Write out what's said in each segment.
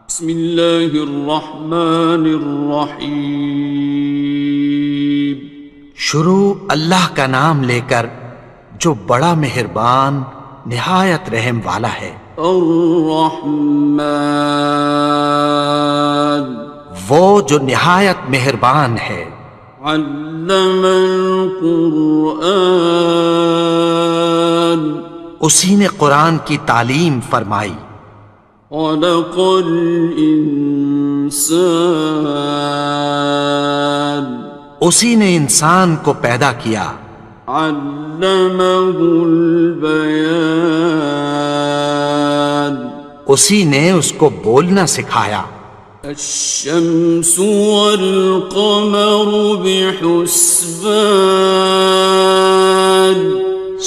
بسم اللہ الرحمن الرحیم۔ شروع اللہ کا نام لے کر جو بڑا مہربان نہایت رحم والا ہے۔ الرحمن، وہ جو نہایت مہربان ہے۔ علم القرآن، اسی نے قرآن کی تعلیم فرمائی۔ خلق الانسان، اسی نے انسان کو پیدا کیا۔ علمہ البیان، اسی نے اس کو بولنا سکھایا۔ الشمس والقمر بحسبان،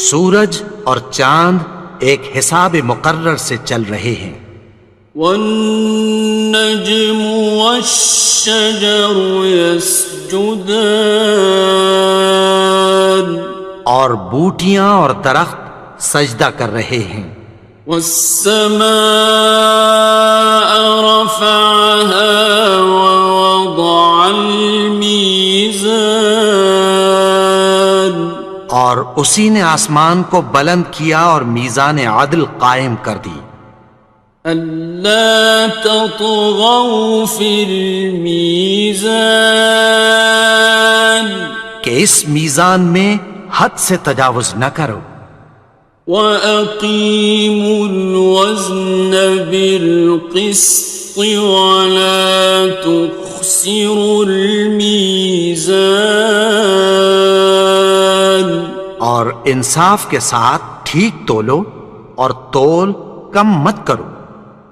سورج اور چاند ایک حساب مقرر سے چل رہے ہیں۔ والنجم والشجر يسجدان، اور بوٹیاں اور درخت سجدہ کر رہے ہیں۔ والسماء رفعها ووضع الميزان، اور اسی نے آسمان کو بلند کیا اور میزان عدل قائم کر دی۔ ألا تطغوا في الميزان، کہ اس میزان میں حد سے تجاوز نہ کرو۔ وَأَقِيمُوا الْوَزْنَ بِالْقِسْطِ وَلَا تُخْسِرُوا الْمِيزَانَ، اور انصاف کے ساتھ ٹھیک تولو اور تول کم مت کرو۔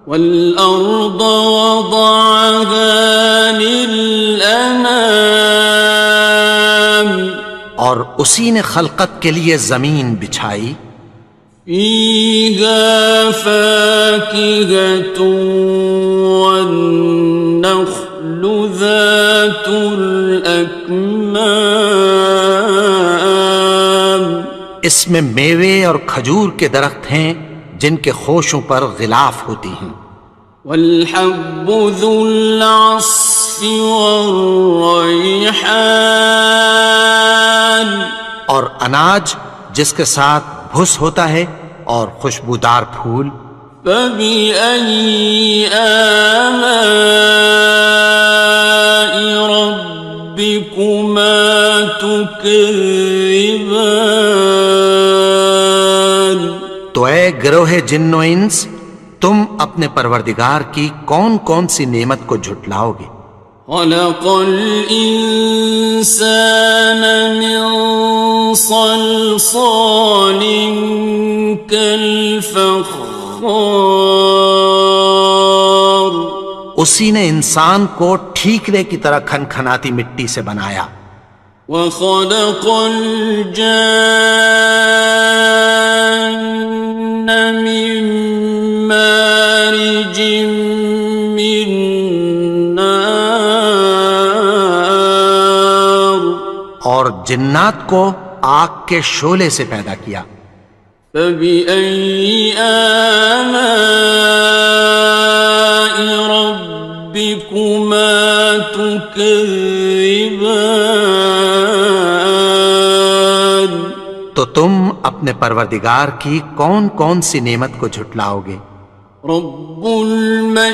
وَالْأَرْضَ وَضَعَهَا لِلْأَنَامِ، اور اسی نے خلقت کے لیے زمین بچھائی۔ فِيهَا فَاكِهَةٌ وَالنَّخْلُ ذَاتُ الْأَكْمَامِ، اس میں میوے اور کھجور کے درخت ہیں جن کے خوشوں پر غلاف ہوتی ہیں۔ وَالْحَبُّ ذُو الْعَصْفِ وَالرَّيْحَانِ، اور اناج جس کے ساتھ بھس ہوتا ہے اور خوشبودار پھول۔ فَبِأَيِّ آلَاءِ رَبِّكُمَا تُكَذِّبَانِ، تو اے گروہ جن و انس، تم اپنے پروردگار کی کون کون سی نعمت کو جھٹلاؤ گے؟ خَلَقَ الْإِنسَانَ مِنْ صَلْصَالٍ كَالْفَخَّارِ، اسی نے انسان کو ٹھیکرے کی طرح کھنکھناتی مٹی سے بنایا۔ وَخَلَقَ الْجَانَّ مِن مَّارِجٍ مِّن نَّارٍ، اور جنات کو آگ کے شعلے سے پیدا کیا۔ فَبِأَيِّ آلَاءِ رَبِّكُمَا تُكَذِّبَانِ، تو تم اپنے پروردگار کی کون کون سی نعمت کو جھٹلاؤ گے؟ رب المشرقین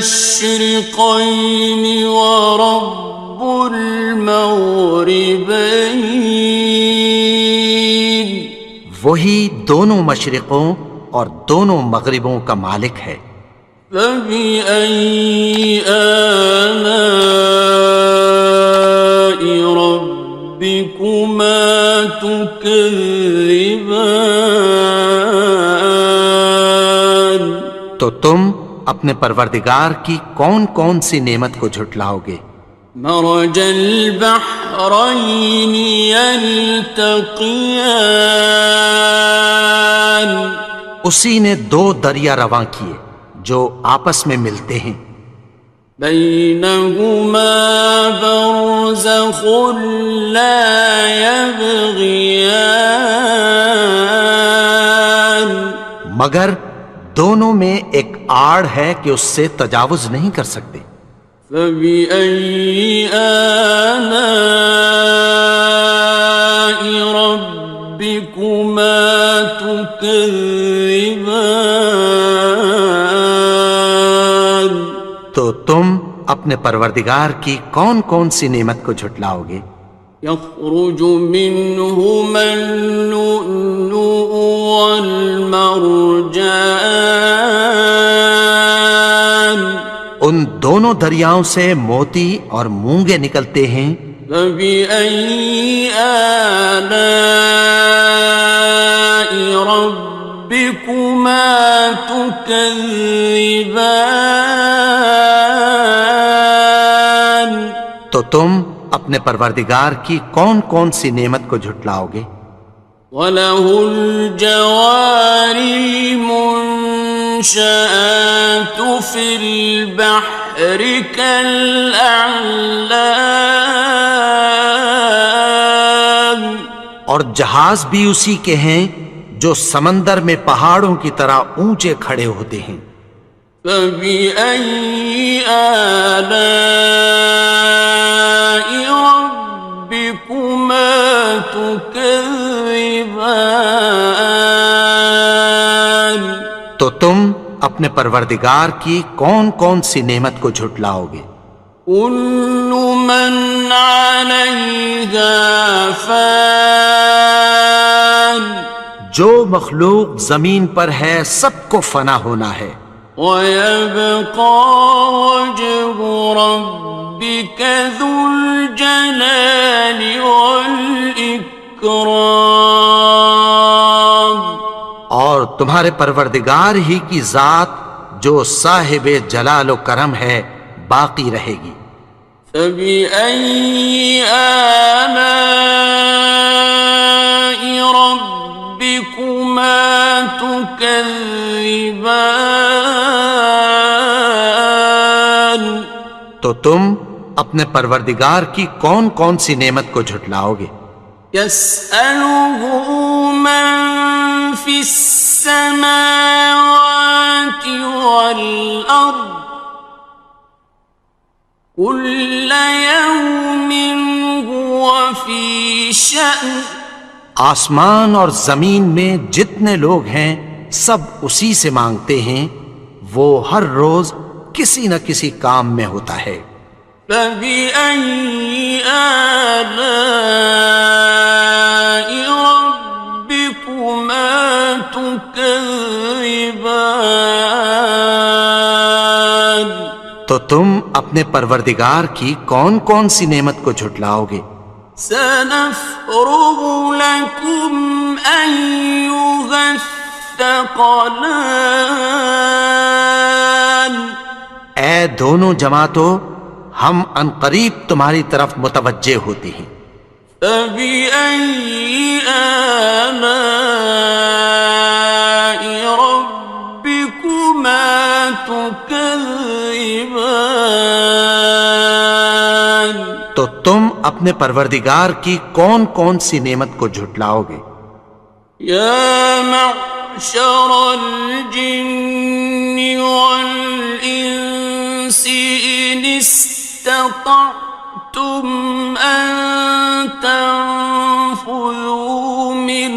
ورب المغربین، وہی دونوں مشرقوں اور دونوں مغربوں کا مالک ہے۔ فَبِأَيِّ آلَاءِ رَبِّكُمَا تُكَذِّبَانِ، تو تم اپنے پروردگار کی کون کون سی نعمت کو جھٹلاؤ گے؟ مرج البحرین یلتقیان، اسی نے دو دریا رواں کیے جو آپس میں ملتے ہیں۔ بینہما برزخ لا یبغیان، مگر دونوں میں ایک آڑ ہے کہ اس سے تجاوز نہیں کر سکتے۔ فبأي آلاء ربكما تكذبان؟ تو تم اپنے پروردگار کی کون کون سی نعمت کو جھٹلاؤ گے؟ يخرج منهما اللؤلؤ والمرجان ان دونوں دریاؤں سے موتی اور مونگے نکلتے ہیں۔ فبأي آلاء ربكما تكذبان؟ تو تم اپنے پروردگار کی کون کون سی نعمت کو جھٹلاؤ گے؟ وَلَهُ الْجَوَارِ الْمُنشَآتُ فِي الْبَحْرِ كَالْأَعْلَامِ، اور جہاز بھی اسی کے ہیں جو سمندر میں پہاڑوں کی طرح اونچے کھڑے ہوتے ہیں۔ فَبِأَيِّ آلَاءِ رَبِّكُمَا تُكَذِّبَانِ؟ تو تم اپنے پروردگار کی کون کون سی نعمت کو جھٹلاؤ گے؟ كُلُّ مَنْ عَلَيْهَا فَانٍ، جو مخلوق زمین پر ہے سب کو فنا ہونا ہے۔ وَيَبْقَى وَجْهُ رَبِّكَ ذُو الْجَلَالِ وَالْإِكْرَامِ، اور تمہارے پروردگار ہی کی ذات جو صاحب جلال و کرم ہے باقی رہے گی۔ فَبِأَيِّ آلَاءِ رَبِّكُمَا تُكَذِّبَانِ؟ تو تم اپنے پروردگار کی کون کون سی نعمت کو جھٹلاؤ گے؟ يَسْأَلُهُ مَن فِي السَّمَاوَاتِ وَالْأَرْضِ كُلَّ يَوْمٍ هُوَ فِي شَأْنٍ، آسمان اور زمین میں جتنے لوگ ہیں سب اسی سے مانگتے ہیں، وہ ہر روز کسی نہ کسی کام میں ہوتا ہے۔ فَبِأَيِّ آلَاءِ رَبِّكُمَا تُكَذِّبَانِ؟ تو تم اپنے پروردگار کی کون کون سی نعمت کو جھٹلاؤ گے؟ سَنَفْرُغُ لَكُمْ أَيُّهَ الثَّقَلَانِ؟ اے دونوں جماعتوں، ہم عنقریب تمہاری طرف متوجہ ہوتے ہیں۔ فَبِأَيِّ آلَاءِ رَبِّكُمَا تُكَذِّبَانِ؟ تو تم اپنے پروردگار کی کون کون سی نعمت کو جھٹلاؤ گے؟ يَا مَعْشَرَ الْجِنِّ وَالْإِنسِ إِنِ اسْتَطَعْتُمْ أَن تَنفُذُوا مِنْ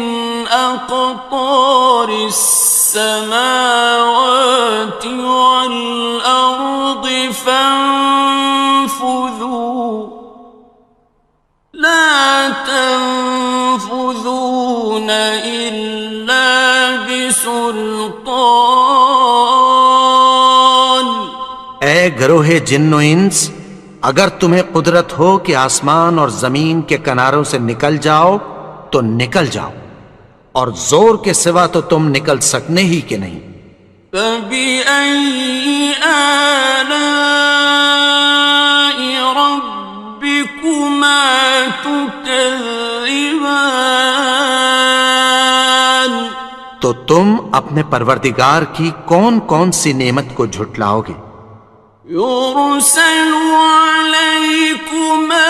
أَقْطَارِ السَّمَاوَاتِ وَالْأَرْضِ فَانفُذُوا لَا تَنفُذُونَ إِلَّا بِسُلْطَانٍ۔ اے گروہ جن و انس، اگر تمہیں قدرت ہو کہ آسمان اور زمین کے کناروں سے نکل جاؤ تو نکل جاؤ، اور زور کے سوا تو تم نکل سکنے ہی کہ نہیں۔ فَبِأَيِّ آلَاءِ رَبِّكُمَا تُكَذِّبَانِ؟ تو تم اپنے پروردگار کی کون کون سی نعمت کو جھٹلاؤ گے؟ يُرْسَلُ عَلَيْكُمَا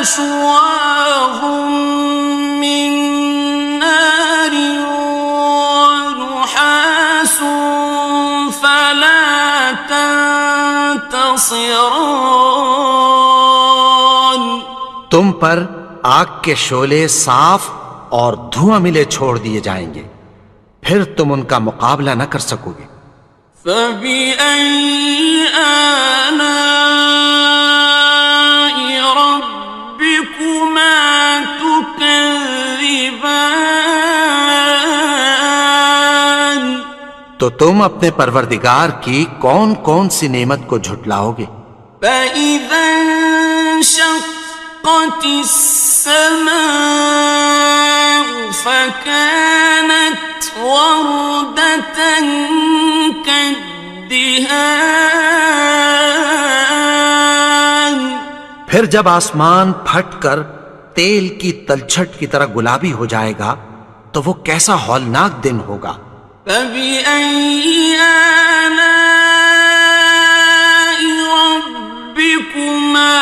شُوَاظٌ مِّن نَّارٍ وَنُحَاسٌ فَلَا خصران. تم پر آگ کے شعلے صاف اور دھواں ملے چھوڑ دیے جائیں گے، پھر تم ان کا مقابلہ نہ کر سکو گے۔ فبأي آلاء ربكما تكذبان. تو تم اپنے پروردگار کی کون کون سی نعمت کو جھٹلاؤ گے؟ فإذا انشقت السماء فكانت وردة كالدهان. پھر جب آسمان پھٹ کر تیل کی تلچھٹ کی طرح گلابی ہو جائے گا تو وہ کیسا ہولناک دن ہوگا۔ فبأي آلاء ربكما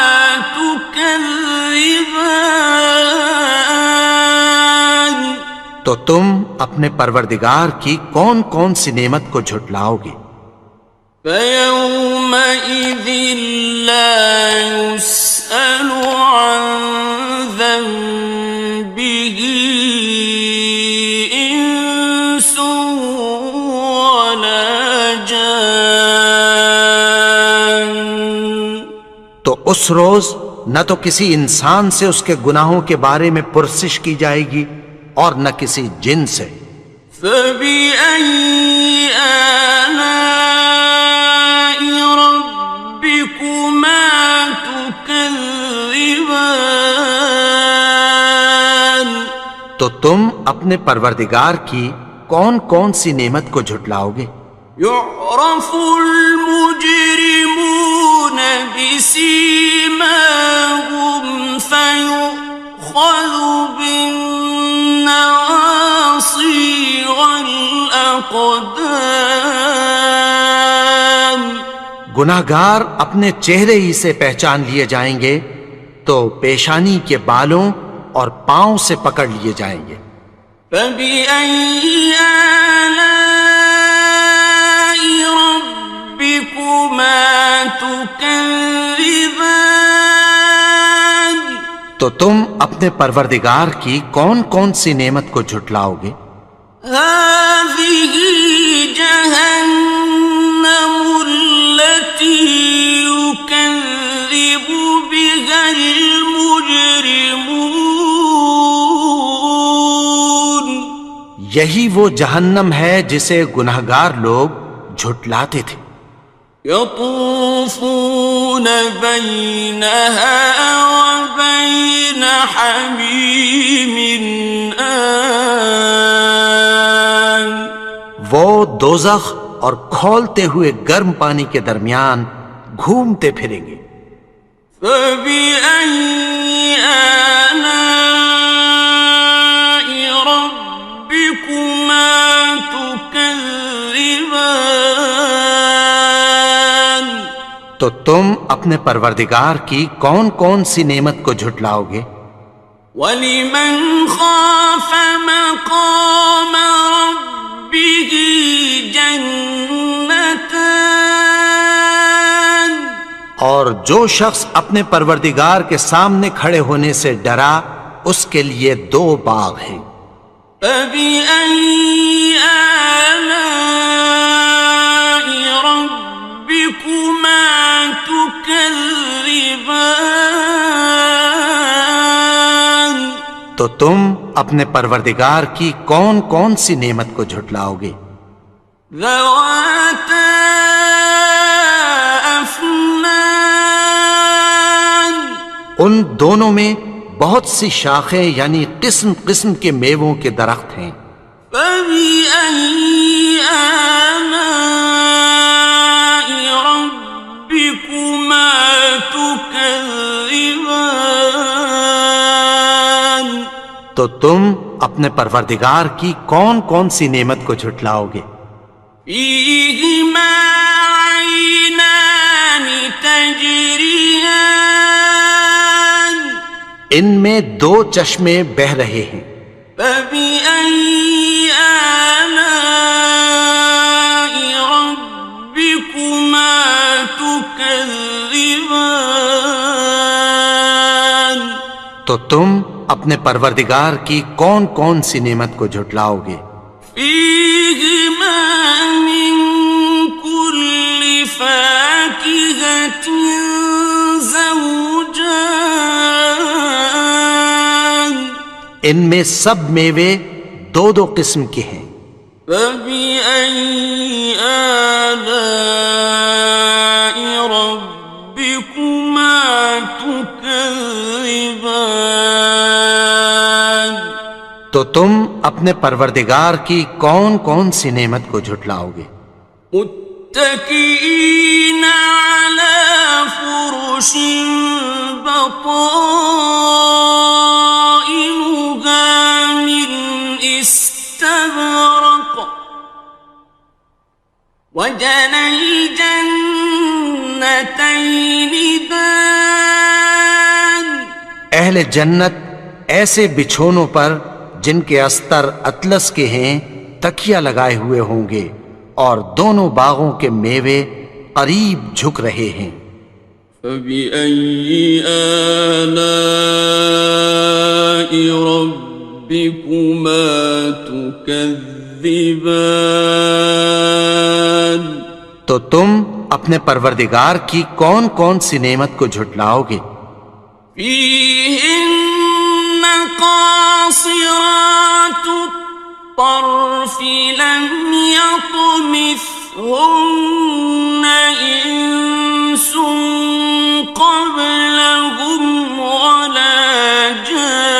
تكذبان. تو تم اپنے پروردگار کی کون کون سی نعمت کو جھٹلاؤ گے؟ فيومئذ لا يسأل عن ذنبه إنس ولا جان. تو اس روز نہ تو کسی انسان سے اس کے گناہوں کے بارے میں پرسش کی جائے گی اور نہ کسی جن سے۔ فبأي آلاء ربكما تكذبان. تو تم اپنے پروردگار کی کون کون سی نعمت کو جھٹلاؤ گے؟ يعرف المجرمون بسيماهم فيؤخذ بالنواصي والأقدام. گناہگار اپنے چہرے ہی سے پہچان لیے جائیں گے تو پیشانی کے بالوں اور پاؤں سے پکڑ لیے جائیں گے۔ فبأي آلاء ربكما تكذبان. تو تم اپنے پروردگار کی کون کون سی نعمت کو جھٹلاؤ گے؟ هذه جهنم التي يكذب بها المجرمون. یہی وہ جہنم ہے جسے گناہگار لوگ جھٹلاتے تھے۔ يطوفون بينها وبين حميم آن. وہ دوزخ اور کھولتے ہوئے گرم پانی کے درمیان گھومتے پھریں گے۔ فبأي آلاء ربكما تكذبان. تو تم اپنے پروردگار کی کون کون سی نعمت کو جھٹلاؤ گے؟ وَلِمَنْ خَافَ مَقَامَ رَبِّهِ جَنَّتَانِ. اور جو شخص اپنے پروردگار کے سامنے کھڑے ہونے سے ڈرا اس کے لیے دو باغ ہیں۔ فَبِأَيِّ آلَاءِ رَبِّكُمَا تُكَذِّبَانِ. تو تم اپنے پروردگار کی کون کون سی نعمت کو جھٹلاؤ گے؟ ذَوَاتَا أَفْنَانٍ. ان دونوں میں بہت سی شاخیں یعنی قسم قسم کے میووں کے درخت ہیں۔ فَبِأَيِّ آلَاءِ رَبِّكُمَا تُكَذِّبَانِ. تو تم اپنے پروردگار کی کون کون سی نعمت کو جھٹلاؤ گے؟ فِيهِمَا عَيْنَانِ تَجْرِيَانِ. ان میں دو چشمے بہہ رہے ہیں۔ فَبِأَيِّ آلَاءِ رَبِّكُمَا تُكَذِّبَانِ. تم اپنے پروردگار کی کون کون سی نعمت کو جھٹلاؤ گے؟ فيهما من كل فاكهة زوجان ان میں سب میوے دو دو قسم کے ہیں۔ فبأي آلاء ربكما تكذبان تو تم اپنے پروردگار کی کون کون سی نعمت کو جھٹلاؤ گے؟ متكئين على فرش بطائنها من استبرق وجنى الجنتين دان اہل جنت ایسے بچھونوں پر جن کے استر اطلس کے ہیں تکیہ لگائے ہوئے ہوں گے، اور دونوں باغوں کے میوے قریب جھک رہے ہیں۔ فبأي آلاء ربكما تكذبان تو تم اپنے پروردگار کی کون کون سی نعمت کو جھٹلاؤ گے؟ فيهن قاصرات الطرف لم يطمثهن إنس قبلهم ولا جان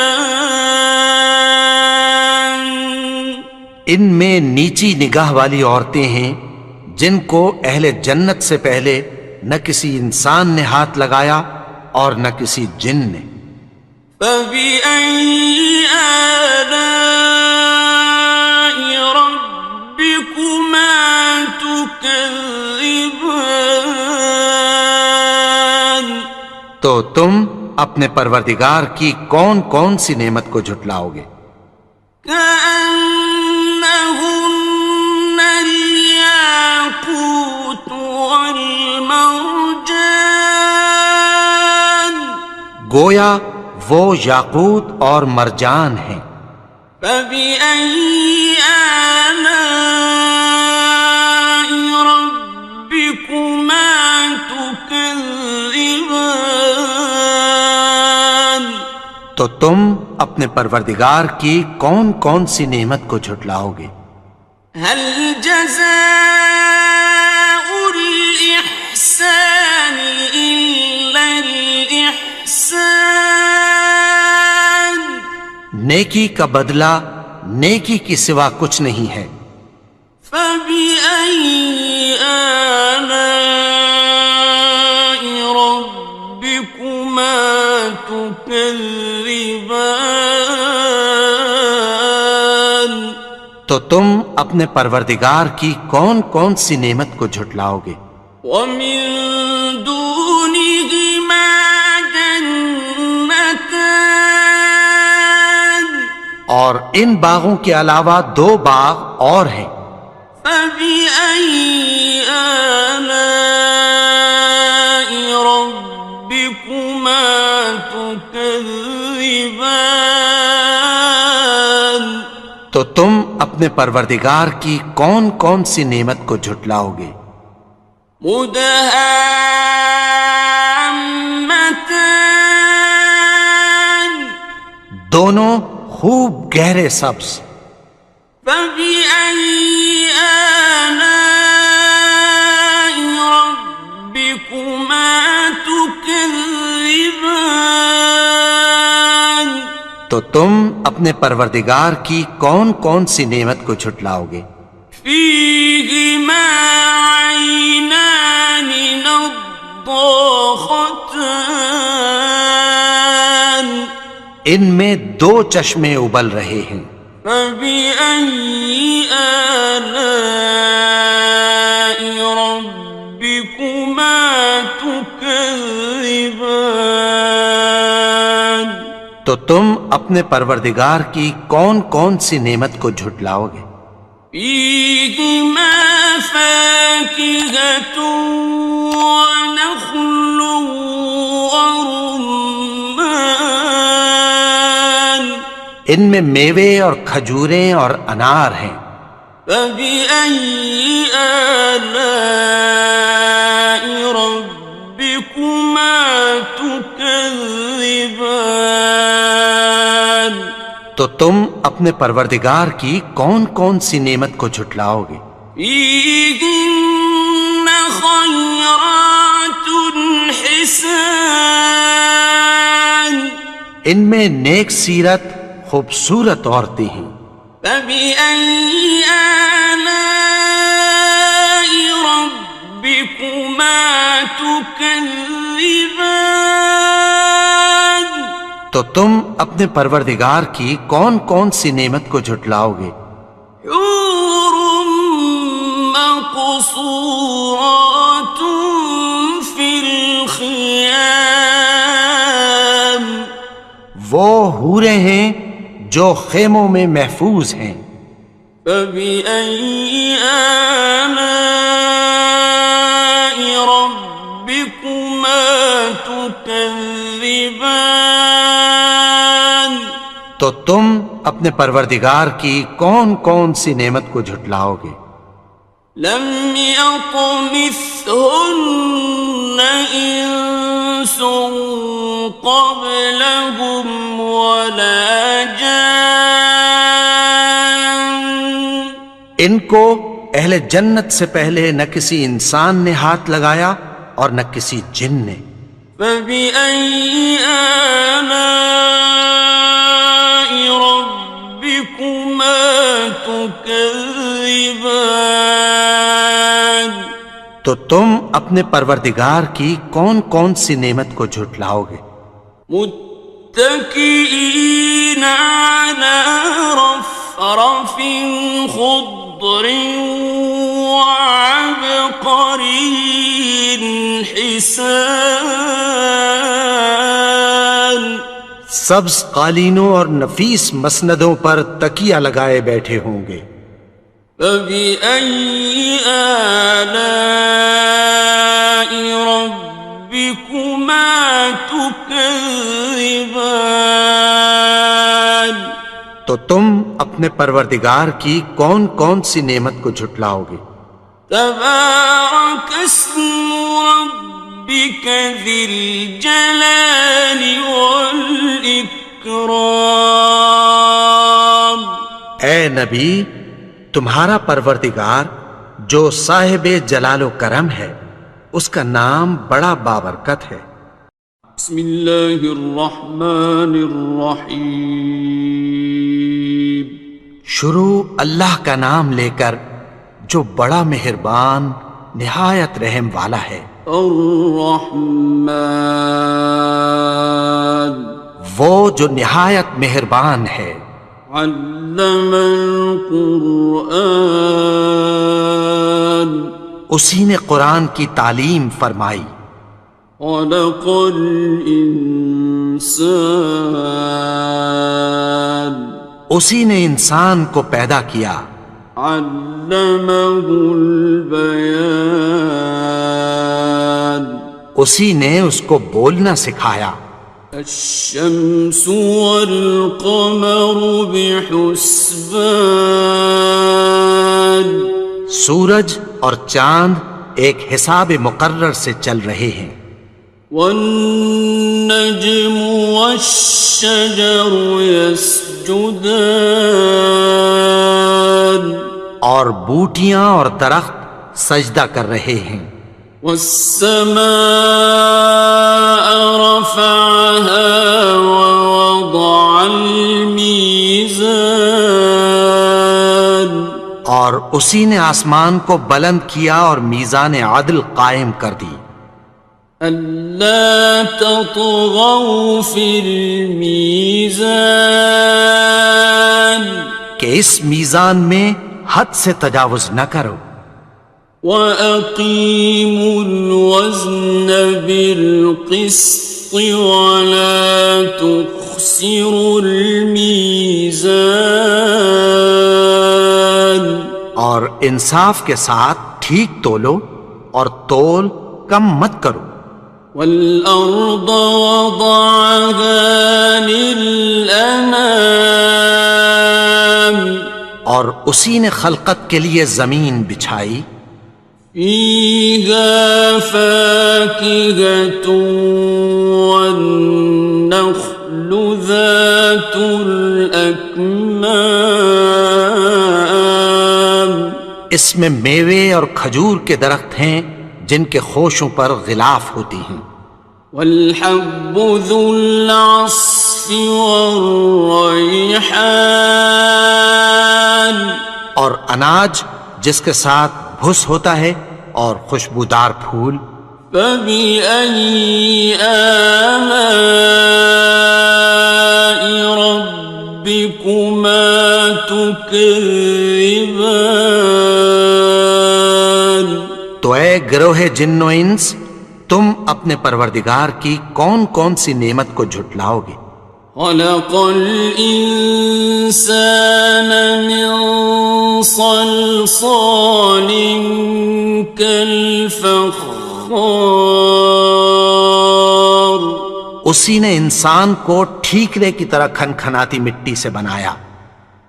ان میں نیچی نگاہ والی عورتیں ہیں جن کو اہل جنت سے پہلے نہ کسی انسان نے ہاتھ لگایا اور نہ کسی جن نے۔ فبأي آلاء ربكما تكذبان تو تم اپنے پروردگار کی کون کون سی نعمت کو جھٹلاؤ گے؟ كأنهن الياقوت والمرجان گویا وہ یاقوت اور مرجان ہیں۔ فبأي آلاء ربكما تكذبان تو تم اپنے پروردگار کی کون کون سی نعمت کو جھٹلاؤ گے؟ هل جزاء الإحسان إلا الإحسان نیکی کا بدلہ نیکی کی سوا کچھ نہیں ہے۔ فبأي آلاء ربكما تكذبان تو تم اپنے پروردگار کی کون کون سی نعمت کو جھٹلاؤ گے؟ ومن دونهما جنتان اور ان باغوں کے علاوہ دو باغ اور ہیں۔ فبأي آلاء ربكما تكذبان تو تم اپنے پروردگار کی کون کون سی نعمت کو جھٹلاؤ گے؟ مدهامتان دونوں خوب گہرے سبز۔ فبأي آلاء ربكما تكذبان تو تم اپنے پروردگار کی کون کون سی نعمت کو جھٹلاؤ گے؟ فيهما عينان نضاختان ان میں دو چشمے ابل رہے ہیں۔ فبأي آلاء ربكما تكذبان تو تم اپنے پروردگار کی کون کون سی نعمت کو جھٹلاؤ گے؟ فيهما فاكهة ونخل ورمان ان میں میوے اور کھجوریں اور انار ہیں۔ فبأي آلاء ربكما تكذبان؟ تو تم اپنے پروردگار کی کون کون سی نعمت کو جھٹلاؤ گے؟ فيهن خيرات حسان، ان میں نیک سیرت خوبصورت عورتیں ہیں۔ فبأي آلاء ربكما تكذبان؟ تو تم اپنے پروردگار کی کون کون سی نعمت کو جھٹلاؤ گے؟ حور مقصورات في الخيام، وہ حوریں ہیں جو خیموں میں محفوظ ہیں۔ فبأي آلاء ربكما تكذبان؟ تو تم اپنے پروردگار کی کون کون سی نعمت کو جھٹلاؤ گے؟ لم يطمثهن إنس قبلهم ولا جان، ان کو اہل جنت سے پہلے نہ کسی انسان نے ہاتھ لگایا اور نہ کسی جن نے۔ فبأي آلاء ربكما تكذبان؟ تو تم اپنے پروردگار کی کون کون سی نعمت کو جھٹلاؤ گے؟ متكئين على رفرف خضر وعبقري حسان، سبز قالینوں اور نفیس مسندوں پر تکیہ لگائے بیٹھے ہوں گے۔ فبأي آلاء ربكما تكذبان؟ تو تم اپنے پروردگار کی کون کون سی نعمت کو جھٹلاؤ گے؟ تبارك اسم ربك ذي الجلال والإكرام، اے نبی، تمہارا پروردگار جو صاحب جلال و کرم ہے، اس کا نام بڑا بابرکت ہے۔ بسم اللہ الرحمن الرحیم، شروع اللہ کا نام لے کر جو بڑا مہربان نہایت رحم والا ہے۔ الرحمن، وہ جو نہایت مہربان ہے۔ علم القرآن، اسی نے قرآن کی تعلیم فرمائی۔ خلق الانسان، اسی نے انسان کو پیدا کیا۔ علمہ البیان، اسی نے اس کو بولنا سکھایا۔ الشمس والقمر بحسبان، سورج اور چاند ایک حساب مقرر سے چل رہے ہیں۔ والنجم والشجر يسجدان، اور بوٹیاں اور درخت سجدہ کر رہے ہیں۔ والسماء رفعها ووضع الميزان، اور اسی نے آسمان کو بلند کیا اور میزان عدل قائم کر دی۔ ألا تطغوا في الميزان، کہ اس میزان میں حد سے تجاوز نہ کرو۔ وَأَقِيمُوا الْوَزْنَ بِالْقِسْطِ وَلَا تُخْسِرُوا الْمِيزَانَ، اور انصاف کے ساتھ ٹھیک تولو اور تول کم مت کرو۔ وَالْأَرْضَ وَضَعَهَا لِلْأَنَامِ، اور اسی نے خلقت کے لیے زمین بچھائی، فيها فاكهة والنخل ذات الأكمام، اس میں میوے اور کھجور کے درخت ہیں جن کے خوشوں پر غلاف ہوتی ہیں، والحب ذو العصف والریحان، اور اناج جس کے ساتھ بھس ہوتا ہے اور خوشبودار پھول، فبأي آلاء ربكما تكذبان؟ تو اے گروہ جن و انس، تم اپنے پروردگار کی کون کون سی نعمت کو جھٹلاؤ گے؟ خلق الإنسان من صلصال كالفخار، اسی نے انسان کو ٹھیکرے کی طرح کھنکھناتی مٹی سے بنایا،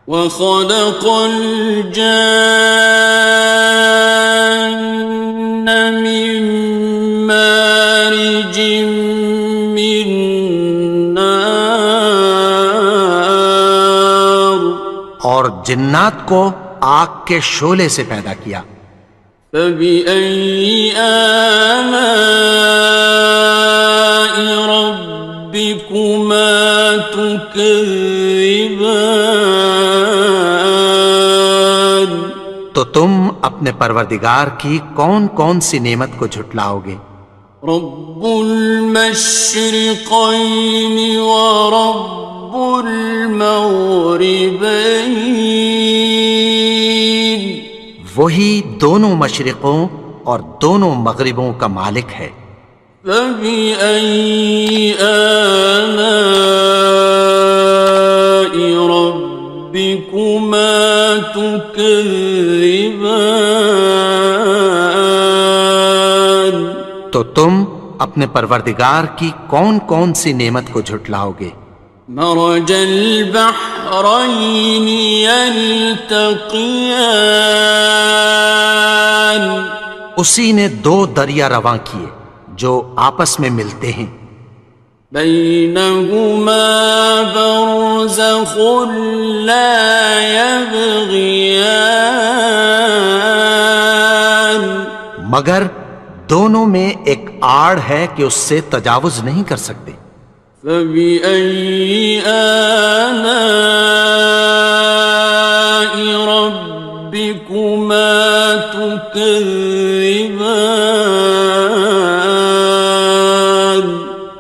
وخلق الجان من مارج من نار، اور جنات کو آگ کے شعلے سے پیدا کیا، فبأي آلاء ربكما تكذبان؟ تو تم اپنے پروردگار کی کون کون سی نعمت کو جھٹلاؤ گے؟ رب المشرقين ورب المغربين، وہی دونوں مشرقوں اور دونوں مغربوں کا مالک ہے، فبأي آلاء ربكما تكذبان؟ تو تم اپنے پروردگار کی کون کون سی نعمت کو جھٹلاؤ گے؟ مرج البحرين يلتقيان، اسی نے دو دریا رواں کیے جو آپس میں ملتے ہیں، بينهما برزخ لا يبغيان، مگر دونوں میں ایک آڑ ہے کہ اس سے تجاوز نہیں کر سکتے، فبأي آلاء ربكما تكذبان؟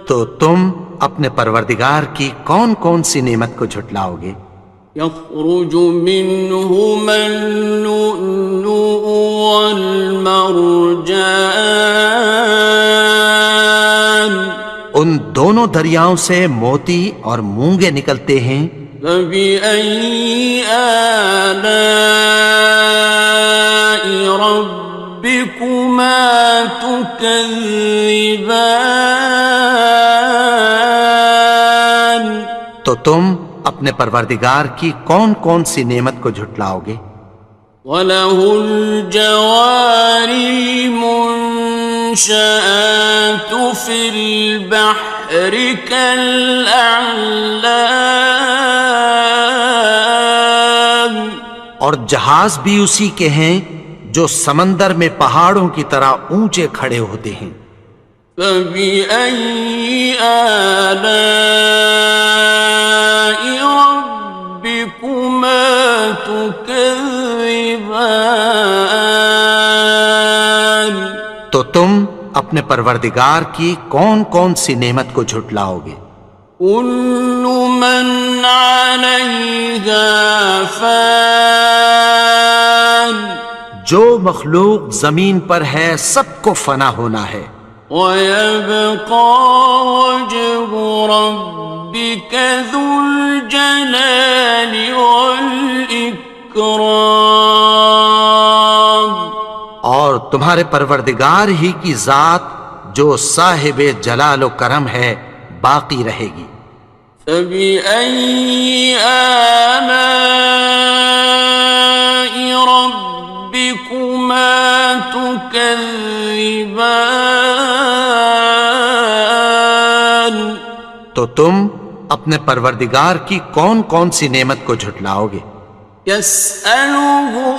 تو تم اپنے پروردگار کی کون کون سی نعمت کو جھٹلاؤ گے؟ يخرج منهما اللؤلؤ والمرجان، ان دونوں دریاؤں سے موتی اور مونگے نکلتے ہیں، فبأي آلاء ربكما تكذبان؟ تو تم اپنے پروردگار کی کون کون سی نعمت کو جھٹلاؤ گے؟ وَلَهُ الْجَوَارِ الْمُنشَآتُ فِي الْبَحْرِ كَالْأَعْلَامِ، اور جہاز بھی اسی کے ہیں جو سمندر میں پہاڑوں کی طرح اونچے کھڑے ہوتے ہیں، فبأي آلاء ربكما تكذبان؟ تو تم اپنے پروردگار کی کون کون سی نعمت کو جھٹلاؤ گے؟ كل من عليها فان، جو مخلوق زمین پر ہے سب کو فنا ہونا ہے، ويبقى وجه ربك ذو الجلال والإكرام، اور تمہارے پروردگار ہی کی ذات جو صاحب جلال و کرم ہے باقی رہے گی، فبأي آلاء ربكما تكذبان؟ تو تم اپنے پروردگار کی کون کون سی نعمت کو جھٹلاؤ گے؟ يسأله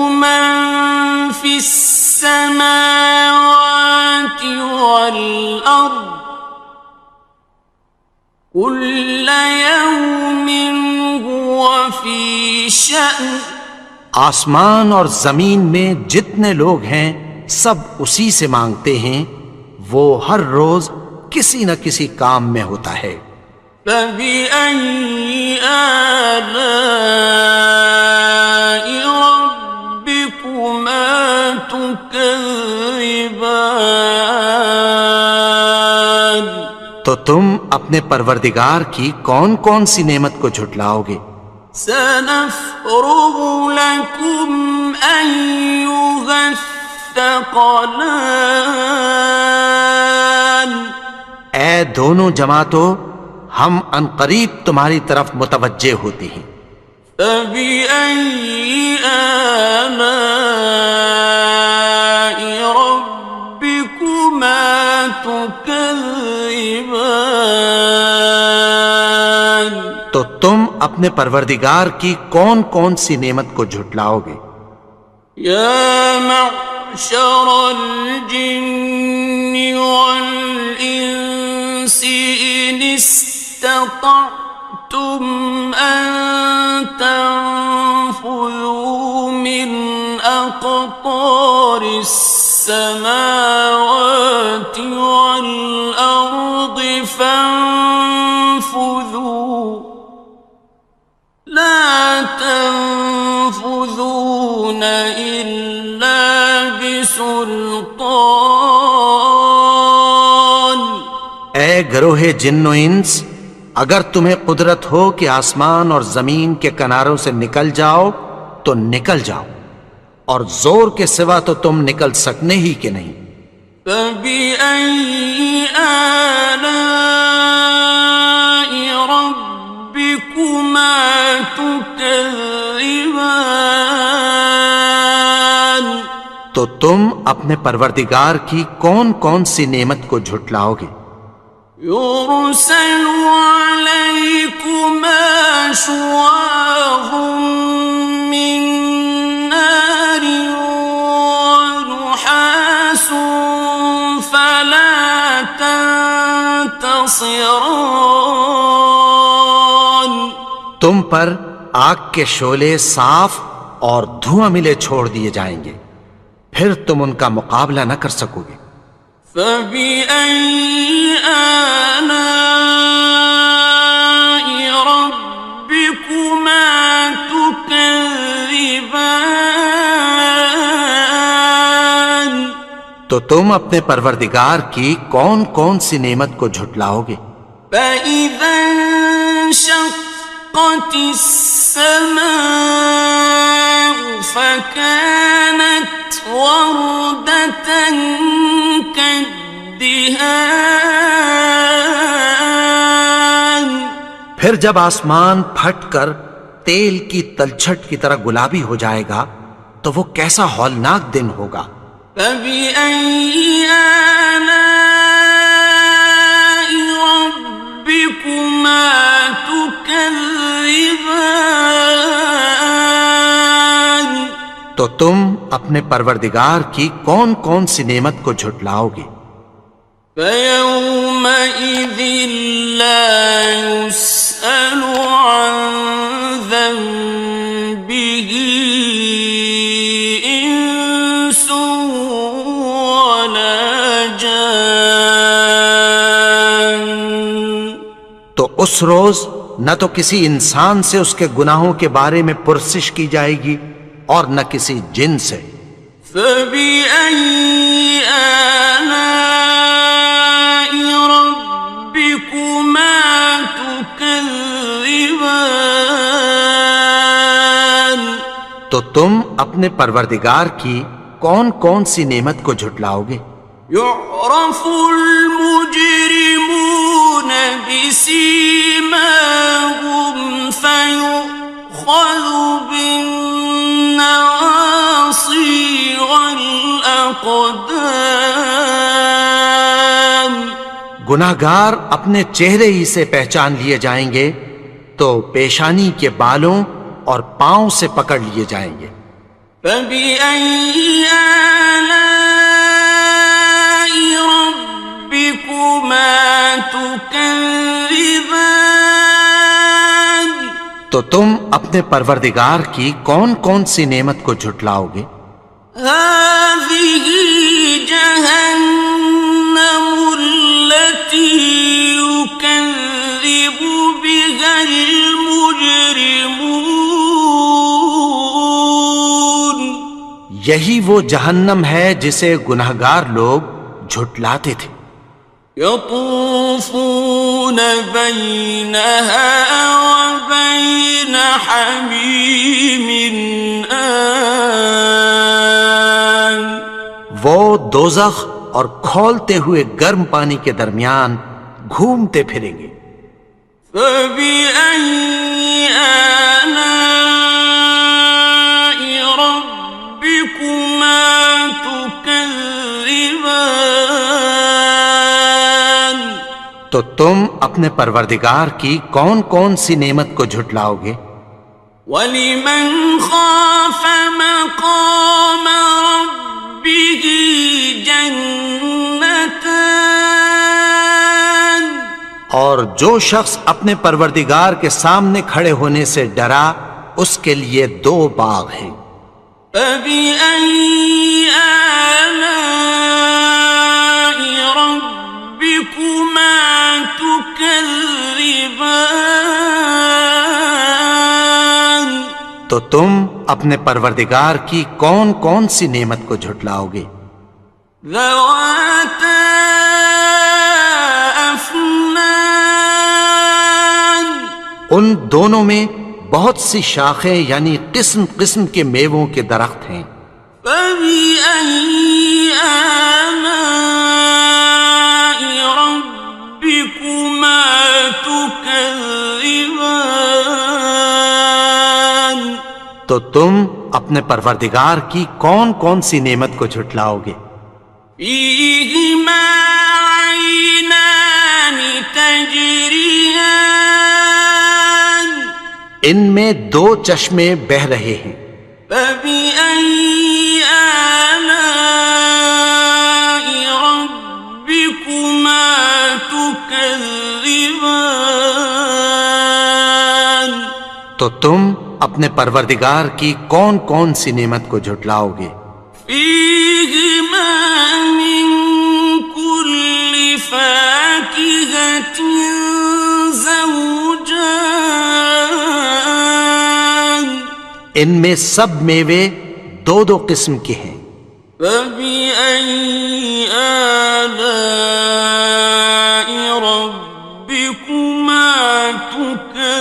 من في السماوات والأرض كل يوم هو في شأن. آسمان اور زمین میں جتنے لوگ ہیں سب اسی سے مانگتے ہیں، وہ ہر روز کسی نہ کسی کام میں ہوتا ہے۔ فبأي آلاء ربكما تكذبان؟ تو تم اپنے پروردگار کی کون کون سی نعمت کو جھٹلاؤ گے؟ سنفرغ لكم أيها الثقلان. اے دونوں جماعتوں، ہم عنقریب تمہاری طرف متوجہ ہوتے ہیں۔ فبأي آلاء ربكما تكذبان؟ تو تم اپنے پروردگار کی کون کون سی نعمت کو جھٹلاؤ گے؟ یا معشر الجن والانس ان استطعتم ان تنفذوا من اقطار السماوات والارض فانفذوا لا تنفذون إلا بسلطان. اے گروہ جن و انس، اگر تمہیں قدرت ہو کہ آسمان اور زمین کے کناروں سے نکل جاؤ تو نکل جاؤ، اور زور کے سوا تو تم نکل سکنے ہی کہ نہیں۔ فبأي آلاء ربكما تكذبان؟ تو تم اپنے پروردگار کی کون کون سی نعمت کو جھٹلاؤ گے؟ يرسل عليكما شواظ من نار ونحاس فلا تنتصران. تم پر آگ کے شعلے صاف اور دھواں ملے چھوڑ دیے جائیں گے، پھر تم ان کا مقابلہ نہ کر سکو گے۔ فبأي آلاء ربكما تكذبان؟ تو تم اپنے پروردگار کی کون کون سی نعمت کو جھٹلاؤ گے؟ فإذا انشقت السماء فكانت وردة كالدهان. پھر جب آسمان پھٹ کر تیل کی تلچھٹ کی طرح گلابی ہو جائے گا تو وہ کیسا ہولناک دن ہوگا۔ فبأي آلاء ربكما تكذبان؟ تو تم اپنے پروردگار کی کون کون سی نعمت کو جھٹلاؤ گے؟ فيومئذ لا يسأل عن ذنبه إنس ولا جان. تو اس روز نہ تو کسی انسان سے اس کے گناہوں کے بارے میں پرسش کی جائے گی اور نہ کسی جن سے۔ فبأي آلاء ربكما تكذبان؟ تو تم اپنے پروردگار کی کون کون سی نعمت کو جھٹلاؤ گے؟ يعرف المجرمون بسيماهم گناہگار اپنے چہرے ہی سے پہچان لیے جائیں گے تو پیشانی کے بالوں اور پاؤں سے پکڑ لیے جائیں گے۔ فَبِأَيِّ آلَاءِ رَبِّكُمَا تُكَذِّبَانِ؟ تو تم اپنے پروردگار کی کون کون سی نعمت کو جھٹلاؤ گے؟ هَٰذِهِ جَهَنَّمُ الَّتِي يُكَذِّبُ بِهَا الْمُجْرِمُونَ۔ یہی وہ جہنم ہے جسے گناہگار لوگ جھٹلاتے تھے۔ يطوفون بينها وبين حميم آن۔ وہ دوزخ اور کھولتے ہوئے گرم پانی کے درمیان گھومتے پھریں گے۔ فَبِأَيِّ آلَاءِ رَبِّكُمَا تُكَذِّبَانِ؟ تو تم اپنے پروردگار کی کون کون سی نعمت کو جھٹلاؤ گے؟ وَلِمَنْ خَافَ مَقَامَ رَبِّهِ جَنَّتَانِ؟ اور جو شخص اپنے پروردگار کے سامنے کھڑے ہونے سے ڈرا اس کے لیے 2 باغ ہیں۔ فَبِأَيِّ آلَاءِ رَبِّكُمَا تُكَذِّبَانِ؟ تو تم اپنے پروردگار کی کون کون سی نعمت کو جھٹلاؤ گے؟ ذَوَاتَا أَفْنَانٍ۔ ان دونوں میں بہت سی شاخیں یعنی قسم قسم کے میووں کے درخت ہیں۔ فَبِأَيِّ آلَاءِ رَبِّكُمَا تُكَذِّبَانِ؟ تو تم اپنے پروردگار کی کون کون سی نعمت کو جھٹلاؤ گے؟ فِيهِمَا عَيْنَانِ تَجْرِيَانِ۔ ان میں 2 چشمے بہہ رہے ہیں۔ فَبِأَيِّ آلَاءِ رَبِّكُمَا تُكَذِّبَانِ؟ تو تم اپنے پروردگار کی کون کون سی نعمت کو جھٹلاؤ گے؟ فِيهِمَا مِن كُلِّ فَاكِهَةٍ زَوْجَانِ۔ ان میں سب میوے 2 قسم کے ہیں۔ فَبِأَيِّ آلَاءِ رَبِّكُمَا تُكَذِّبَانِ؟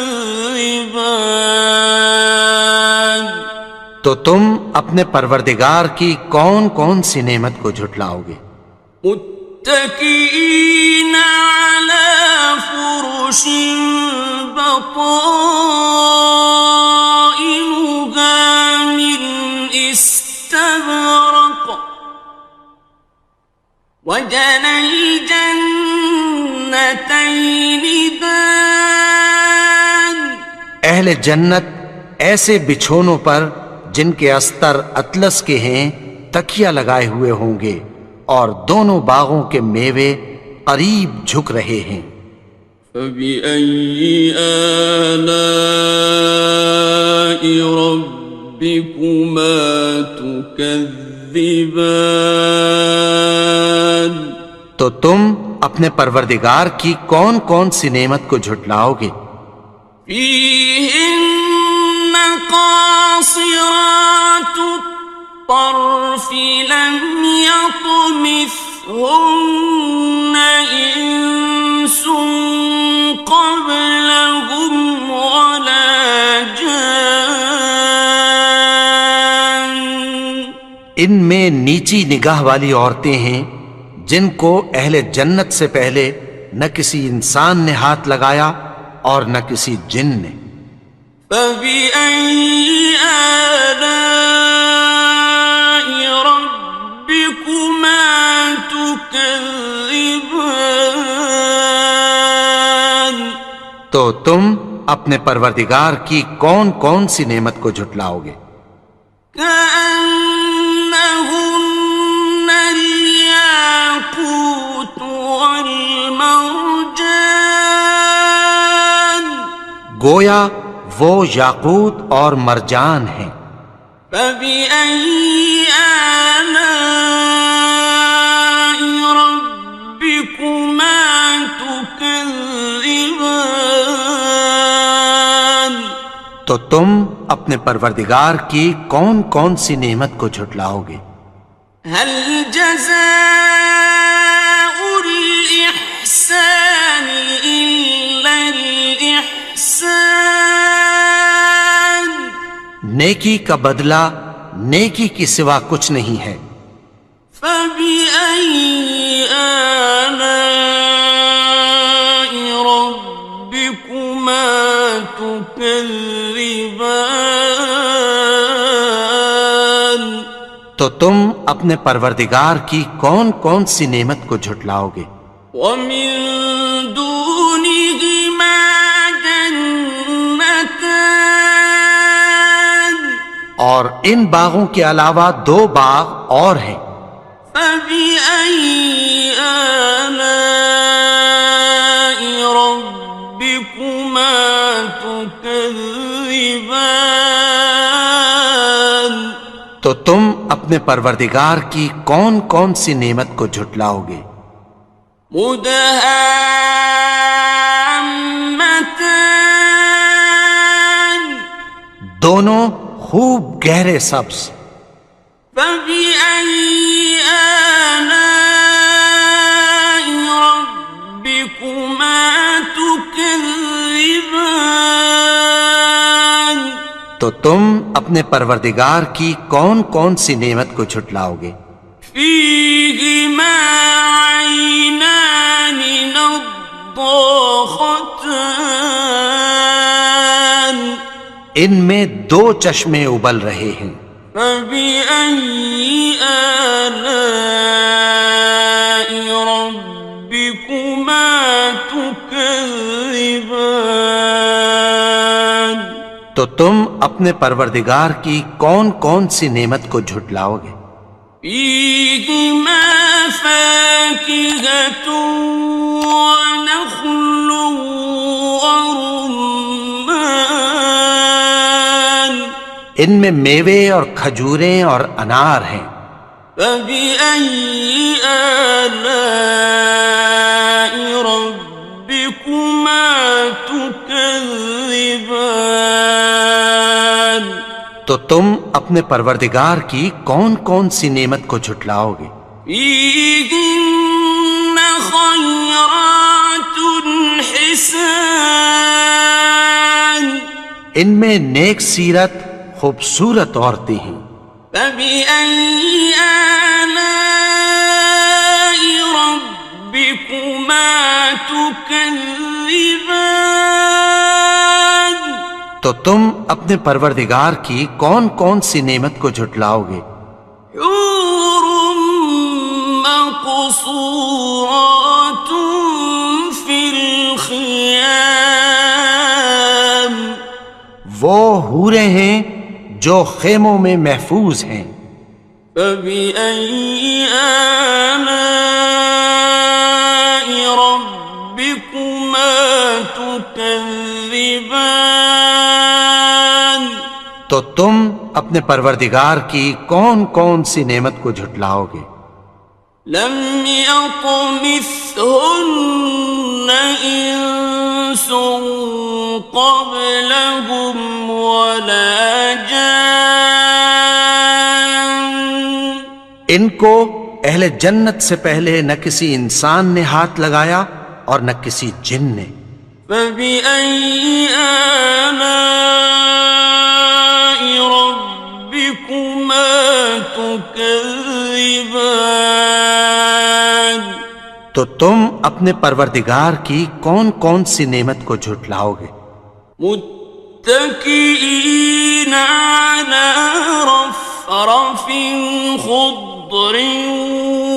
تو تم اپنے پروردگار کی کون کون سی نعمت کو جھٹلاؤ گے؟ متكئين على فرش بطائنها من استبرق وجنى الجنتين دان۔ اہل جنت ایسے بچھونوں پر جن کے استر اطلس کے ہیں تکیہ لگائے ہوئے ہوں گے اور دونوں باغوں کے میوے قریب جھک رہے ہیں۔ فَبِأَيِّ آلَاءِ رَبِّكُمَا تُكَذِّبَانِ؟ تو تم اپنے پروردگار کی کون کون سی نعمت کو جھٹلاؤ گے؟ فِيهِنَّ قَاصِرَاتُ الطَّرْفِ لَمْ يَطْمِثْهُنَّ إِنسٌ قَبْلَهُمْ وَلَا جَانٌّ۔ ان میں نیچی نگاہ والی عورتیں ہیں جن کو اہل جنت سے پہلے نہ کسی انسان نے ہاتھ لگایا اور نہ کسی جن نے۔ فَبِأَيِّ آلَاءِ رَبِّكُمَا تُكَذِّبَانِ؟ تو تم اپنے پروردگار کی کون کون سی نعمت کو جھٹلاؤ گے؟ كأنهن الياقوت والمرجان گویا وہ یاقوت اور مرجان ہیں۔ فبأي آلاء ربكما تكذبان تو تم اپنے پروردگار کی کون کون سی نعمت کو جھٹلاؤ گے؟ هل جزاء الإحسان إلا الإحسان نیکی کا بدلہ نیکی کی سوا کچھ نہیں ہے۔ فبأي آلاء ربكما تكذبان تو تم اپنے پروردگار کی کون کون سی نعمت کو جھٹلاؤ گے؟ ومن دونهما جنتان اور ان باغوں کے علاوہ دو باغ اور ہیں۔ فبأي آلاء ربكما تكذبان تو تم اپنے پروردگار کی کون کون سی نعمت کو جھٹلاؤ گے؟ مدهامتان دونوں خوب گہرے سبز۔ فبأي آلاء ربكما تكذبان تو تم اپنے پروردگار کی کون کون سی نعمت کو جھٹلاؤ گے؟ فيهما عينان نضاختان ان میں دو چشمے ابل رہے ہیں۔ فبأي آلاء ربكما تكذبان تو تم اپنے پروردگار کی کون کون سی نعمت کو جھٹلاؤ گے؟ فيهما فاكهة ونخل ورمان ان میں میوے اور کھجوریں اور انار ہیں۔ فبأي آلاء ربكما تكذبان تو تم اپنے پروردگار کی کون کون سی نعمت کو جھٹلاؤ گے؟ فيهن خيرات حسان ان میں نیک سیرت خوبصورت عورتیں ہیں۔ فبأي آلاء ربكما تكذبان تو تم اپنے پروردگار کی کون کون سی نعمت کو جھٹلاؤ گے؟ حور مقصورات في الخيام وہ حوریں ہیں جو خیموں میں محفوظ ہیں۔ فبأي آلاء ربكما تكذبان تو تم اپنے پروردگار کی کون کون سی نعمت کو جھٹلاؤ گے؟ لم يطمثهن إنس قبلهم ولا جان ان کو اہل جنت سے پہلے نہ کسی انسان نے ہاتھ لگایا اور نہ کسی جن نے۔ فبأي آلاء ربكما تكذبان تو تم اپنے پروردگار کی کون کون سی نعمت کو جھٹلاؤ گے؟ متكئين على رفرف خضر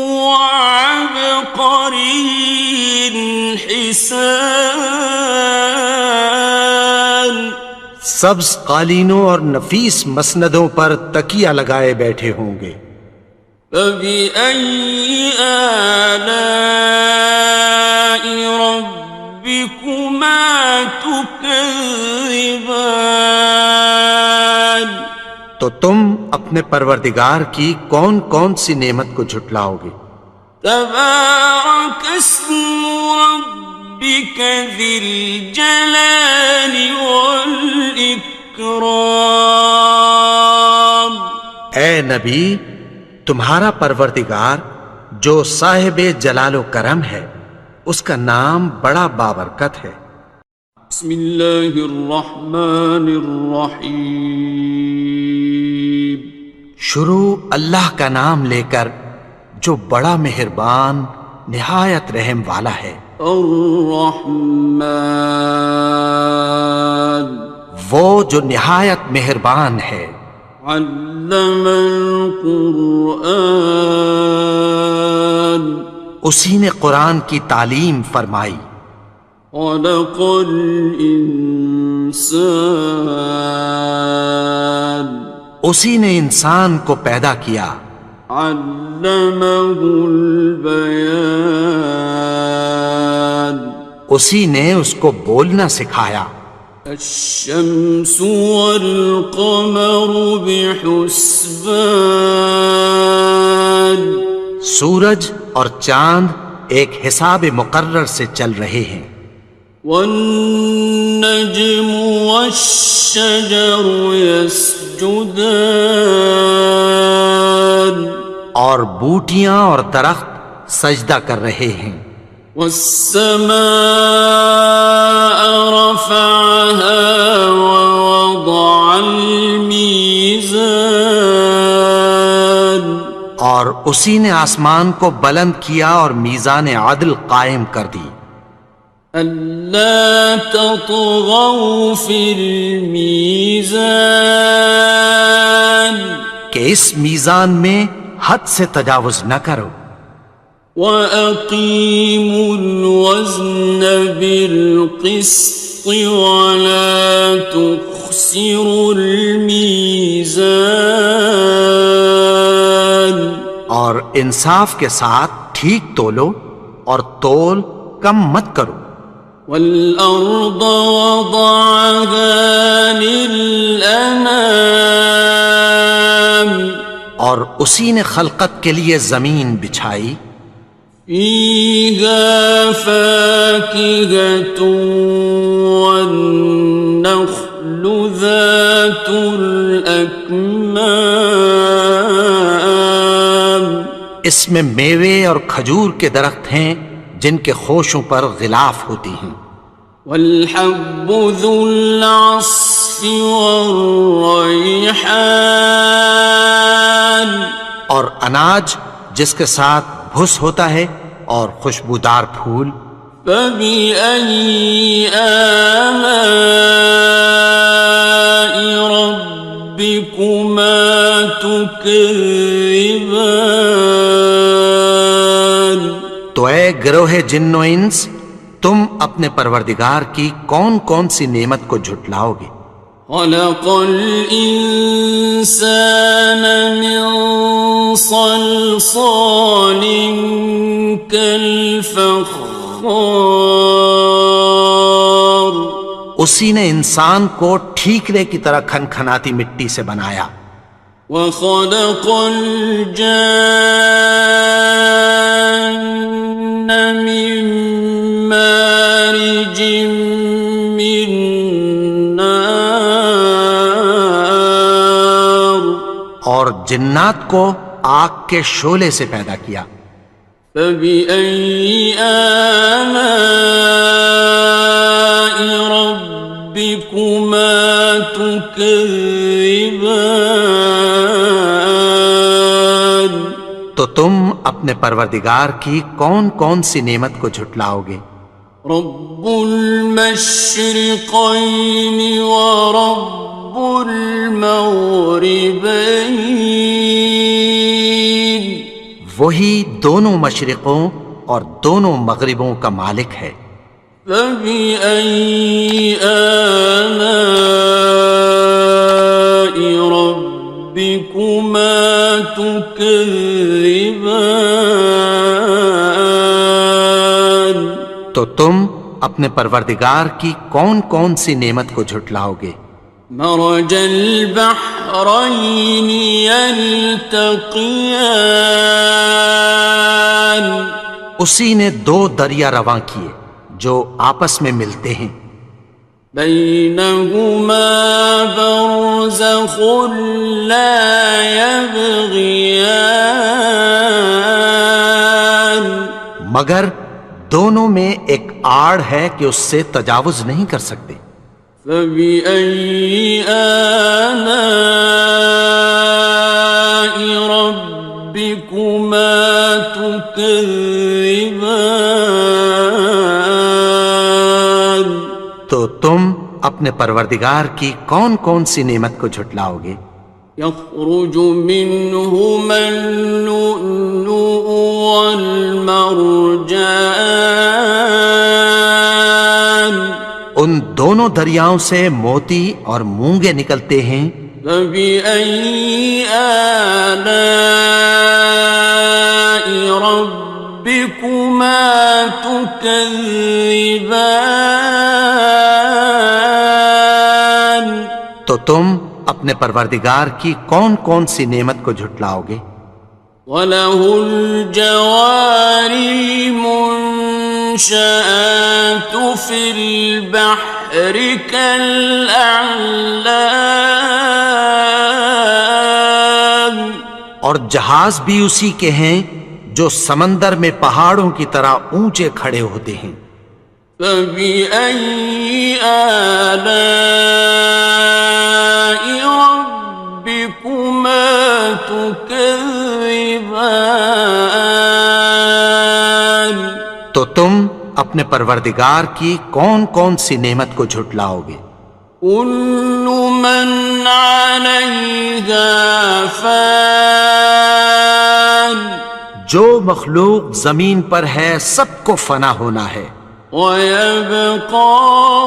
وعبقري حسان سبز قالینوں اور نفیس مسندوں پر تکیہ لگائے بیٹھے ہوں گے. فبأي آلاء ربكما تكذبان. تو تم اپنے پروردگار کی کون کون سی نعمت کو جھٹلاؤ گے؟ تبارك اسم ربك ذي الجلال والإكرام. اے نبی، تمہارا پروردگار جو صاحب جلال و کرم ہے، اس کا نام بڑا بابرکت ہے. بسم اللہ الرحمن الرحیم. شروع اللہ کا نام لے کر جو بڑا مہربان نہایت رحم والا ہے. الرحمن وہ جو نہایت مہربان ہے. علم القرآن اسی نے قرآن کی تعلیم فرمائی. خلق الانسان اسی نے انسان کو پیدا کیا. علمہ البیان اسی نے اس کو بولنا سکھایا. الشمس والقمر بحسبان سورج اور چاند ایک حساب مقرر سے چل رہے ہیں. والنجم والشجر يسجدان اور بوٹیاں اور درخت سجدہ کر رہے ہیں. والسماء رفعها ووضع الميزان اور اسی نے آسمان کو بلند کیا اور میزان عدل قائم کر دی. ألا تطغوا في الميزان کہ اس میزان میں حد سے تجاوز نہ کرو. وَأَقِيمُوا الْوَزْنَ بِالْقِسْطِ وَلَا تُخْسِرُوا الْمِيزَانَ اور انصاف کے ساتھ ٹھیک تولو اور تول کم مت کرو. وَالْأَرْضَ وَضَعَهَا لِلْأَنَامِ اور اسی نے خلقت کے لیے زمین بچھائی. فِيهَا فَاكِهَةٌ وَالنَّخْلُ ذَاتُ الْأَكْمَامِ اس میں میوے اور کھجور کے درخت ہیں جن کے خوشوں پر غلاف ہوتی ہیں. وَالْحَبُّ ذُو الْعَصْفِ وَالرَّيْحَانِ اور اناج جس کے ساتھ بھس ہوتا ہے اور خوشبودار پھول. فَبِأَيِّ آلَاءِ رَبِّكُمَا تُكَذِّبَانِ تو اے گروہ جن و انس، تم اپنے پروردگار کی کون کون سی نعمت کو جھٹلاؤ گے؟ خلق الإنسان من صلصال كالفخار اسی نے انسان کو ٹھیکرے کی طرح کھنکھناتی مٹی سے بنایا. وخلق الجان من مارج من نار اور جنات کو آگ کے شعلے سے پیدا کیا. فبأي آلاء ربكما تكذبان تو تم اپنے پروردگار کی کون کون سی نعمت کو جھٹلاؤ گے؟ رب المشرقين ورب المغربين وہی دونوں مشرقوں اور دونوں مغربوں کا مالک ہے. فبأي آلاء ربكما تكذبان؟ تو تم اپنے پروردگار کی کون کون سی نعمت کو جھٹلاؤ گے؟ مرج البحرين يلتقيان، اسی نے دو دریا رواں کیے جو آپس میں ملتے ہیں، بينهما برزخ لا يبغيان، مگر دونوں میں ایک آڑ ہے کہ اس سے تجاوز نہیں کر سکتے۔ فبأي آلاء ربكما تكذبان؟ تو تم اپنے پروردگار کی کون کون سی نعمت کو جھٹلاؤ گے؟ يخرج منهما اللؤلؤ والمرجان، ان دونوں دریاؤں سے موتی اور مونگے نکلتے ہیں۔ فبأي آلاء ربكما تكذبان؟ تو تم اپنے پروردگار کی کون کون سی نعمت کو جھٹلاؤ گے؟ وَلَهُ الْجَوَارِ الْمُنشَآتُ فِي الْبَحْرِ كَالْأَعْلَامِ، اور جہاز بھی اسی کے ہیں جو سمندر میں پہاڑوں کی طرح اونچے کھڑے ہوتے ہیں۔ فبأي آلاء ربكما تكذبان؟ تو تم اپنے پروردگار کی کون کون سی نعمت کو جھٹلاؤ گے؟ كل من عليها فان، جو مخلوق زمین پر ہے سب کو فنا ہونا ہے، ويبقى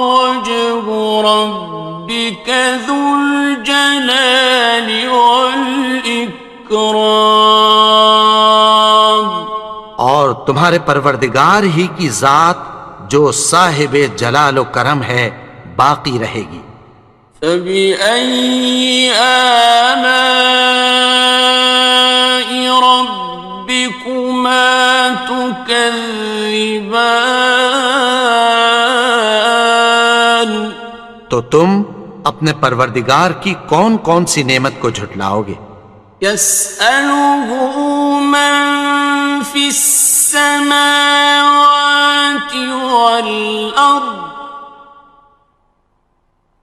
وجه ربك ذو الجلال والإكرام، اور تمہارے پروردگار ہی کی ذات جو صاحب جلال و کرم ہے باقی رہے گی۔ فبأي آلاء ربكما تكذبان؟ تو تم اپنے پروردگار کی کون کون سی نعمت کو جھٹلاؤ گے؟ يسأله من في السماوات والأرض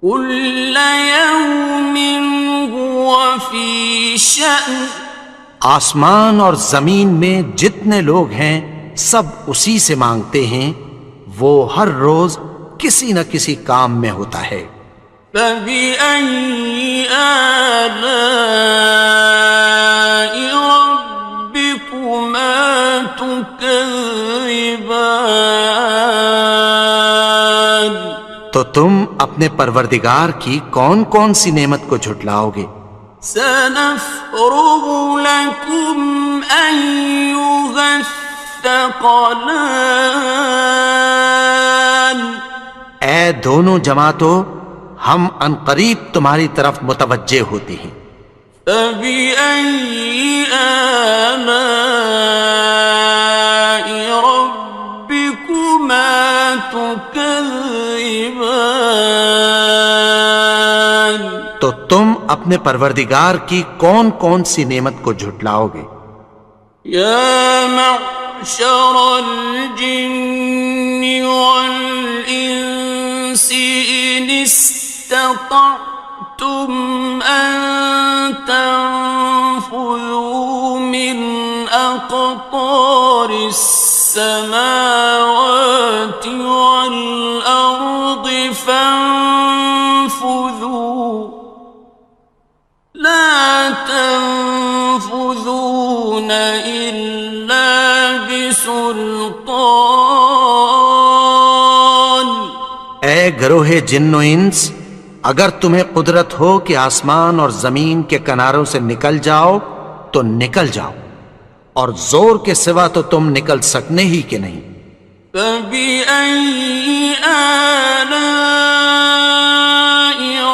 كل يوم هو في شأن، آسمان اور زمین میں جتنے لوگ ہیں سب اسی سے مانگتے ہیں، وہ ہر روز کسی نہ کسی کام میں ہوتا ہے۔ فبأي آلاء ربكما تكذبان؟ تو تم اپنے پروردگار کی کون کون سی نعمت کو جھٹلاؤ گے؟ سنفرغ لكم أيها الثقلان، اے دونوں جماعتوں، ہم عنقریب تمہاری طرف متوجہ ہوتے ہیں۔ فبأي آلاء ربكما تكذبان؟ تو تم اپنے پروردگار کی کون کون سی نعمت کو جھٹلاؤ گے؟ يا معشر الجن والإنس إن استطعتم أن تنفذوا من أقطار السماوات والأرض فانفذوا، لا تنفذون إلا بسلطان، گروہ جن و انس، اگر تمہیں قدرت ہو کہ آسمان اور زمین کے کناروں سے نکل جاؤ تو نکل جاؤ، اور زور کے سوا تو تم نکل سکنے ہی کہ نہیں۔ فَبِأَيِّ آلَاءِ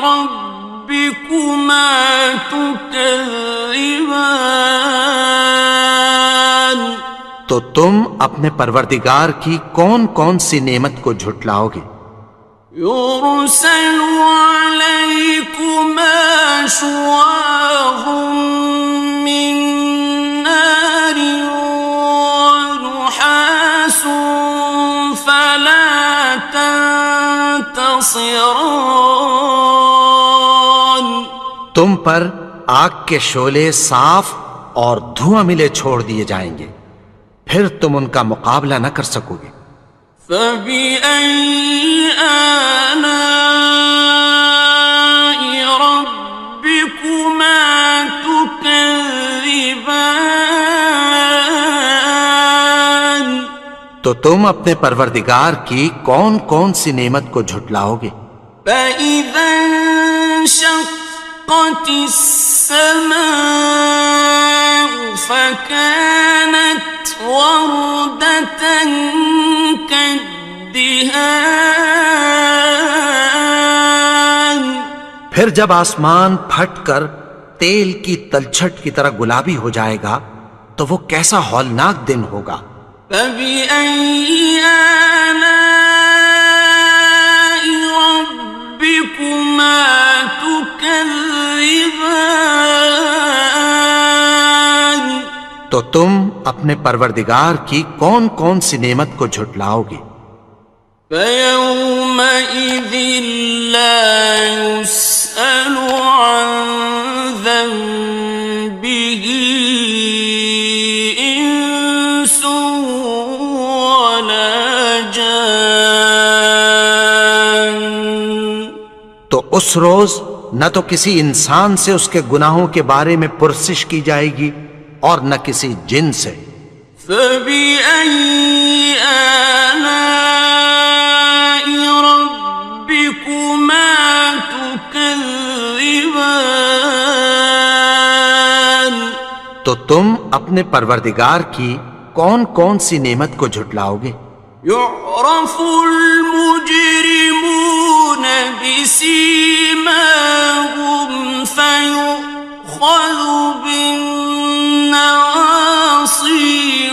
رَبِّكُمَا تُكَذِّبَانِ، تو تم اپنے پروردگار کی کون کون سی نعمت کو جھٹلاؤ گے؟ يُرْسَلُ عَلَيْكُمَا شُوَاظٌ مِّن نَّارٍ وَنُحَاسٌ فَلَا تَنتَصِرَانِ، تم پر آگ کے شعلے صاف اور دھواں ملے چھوڑ دیے جائیں گے، پھر تم ان کا مقابلہ نہ کر سکو گے۔ فَبِأَيِّ آلَاءِ رَبِّكُمَا تُكَذِّبَانِ، تو تم اپنے پروردگار کی کون کون سی نعمت کو جھٹلاؤ گے؟ فَإِذَا انشَقَّتِ السَّمَاءُ فَكَانَتْ وَرْدَةً كَالدِّهَانِ، پھر جب آسمان پھٹ کر تیل کی تلچھٹ کی طرح گلابی ہو جائے گا تو وہ کیسا ہولناک دن ہوگا۔ فَبِأَيِّ آلَاءِ رَبِّكُمَا تُكَذِّبَانِ، تو تم اپنے پروردگار کی کون کون سی نعمت کو جھٹلاؤ گے؟ فَيَوْمَئِذٍ لَا يُسْأَلُ عَن ذَنبِهِ إِنسٌ وَلَا جَانٌّ، تو اس روز نہ تو کسی انسان سے اس کے گناہوں کے بارے میں پرسش کی جائے گی اور نہ کسی جن سے۔ فَبِأَيِّ آلَاءِ رَبِّكُمَا تُكَذِّبَانِ، تو تم اپنے پروردگار کی کون کون سی نعمت کو جھٹلاؤ گے؟ يُعْرَفُ الْمُجْرِمُونَ بِسِيمَاهُمْ فَيُؤْخَذُ بِالنَّوَاصِي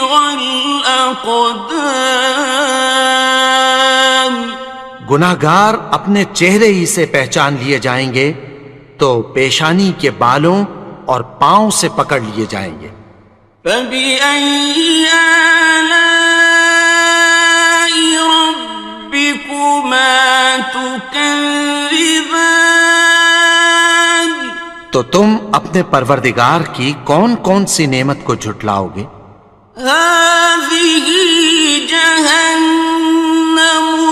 وَالْأَقْدَامِ، گناہگار اپنے چہرے ہی سے پہچان لیے جائیں گے تو پیشانی کے بالوں اور پاؤں سے پکڑ لیے جائیں گے۔ فَبِأَيِّ آلَاءِ رَبِّكُمَا تُكَذِّبَانِ، تو تم اپنے پروردگار کی کون کون سی نعمت کو جھٹلاؤ گے؟ هَٰذِهِ جَهَنَّمُ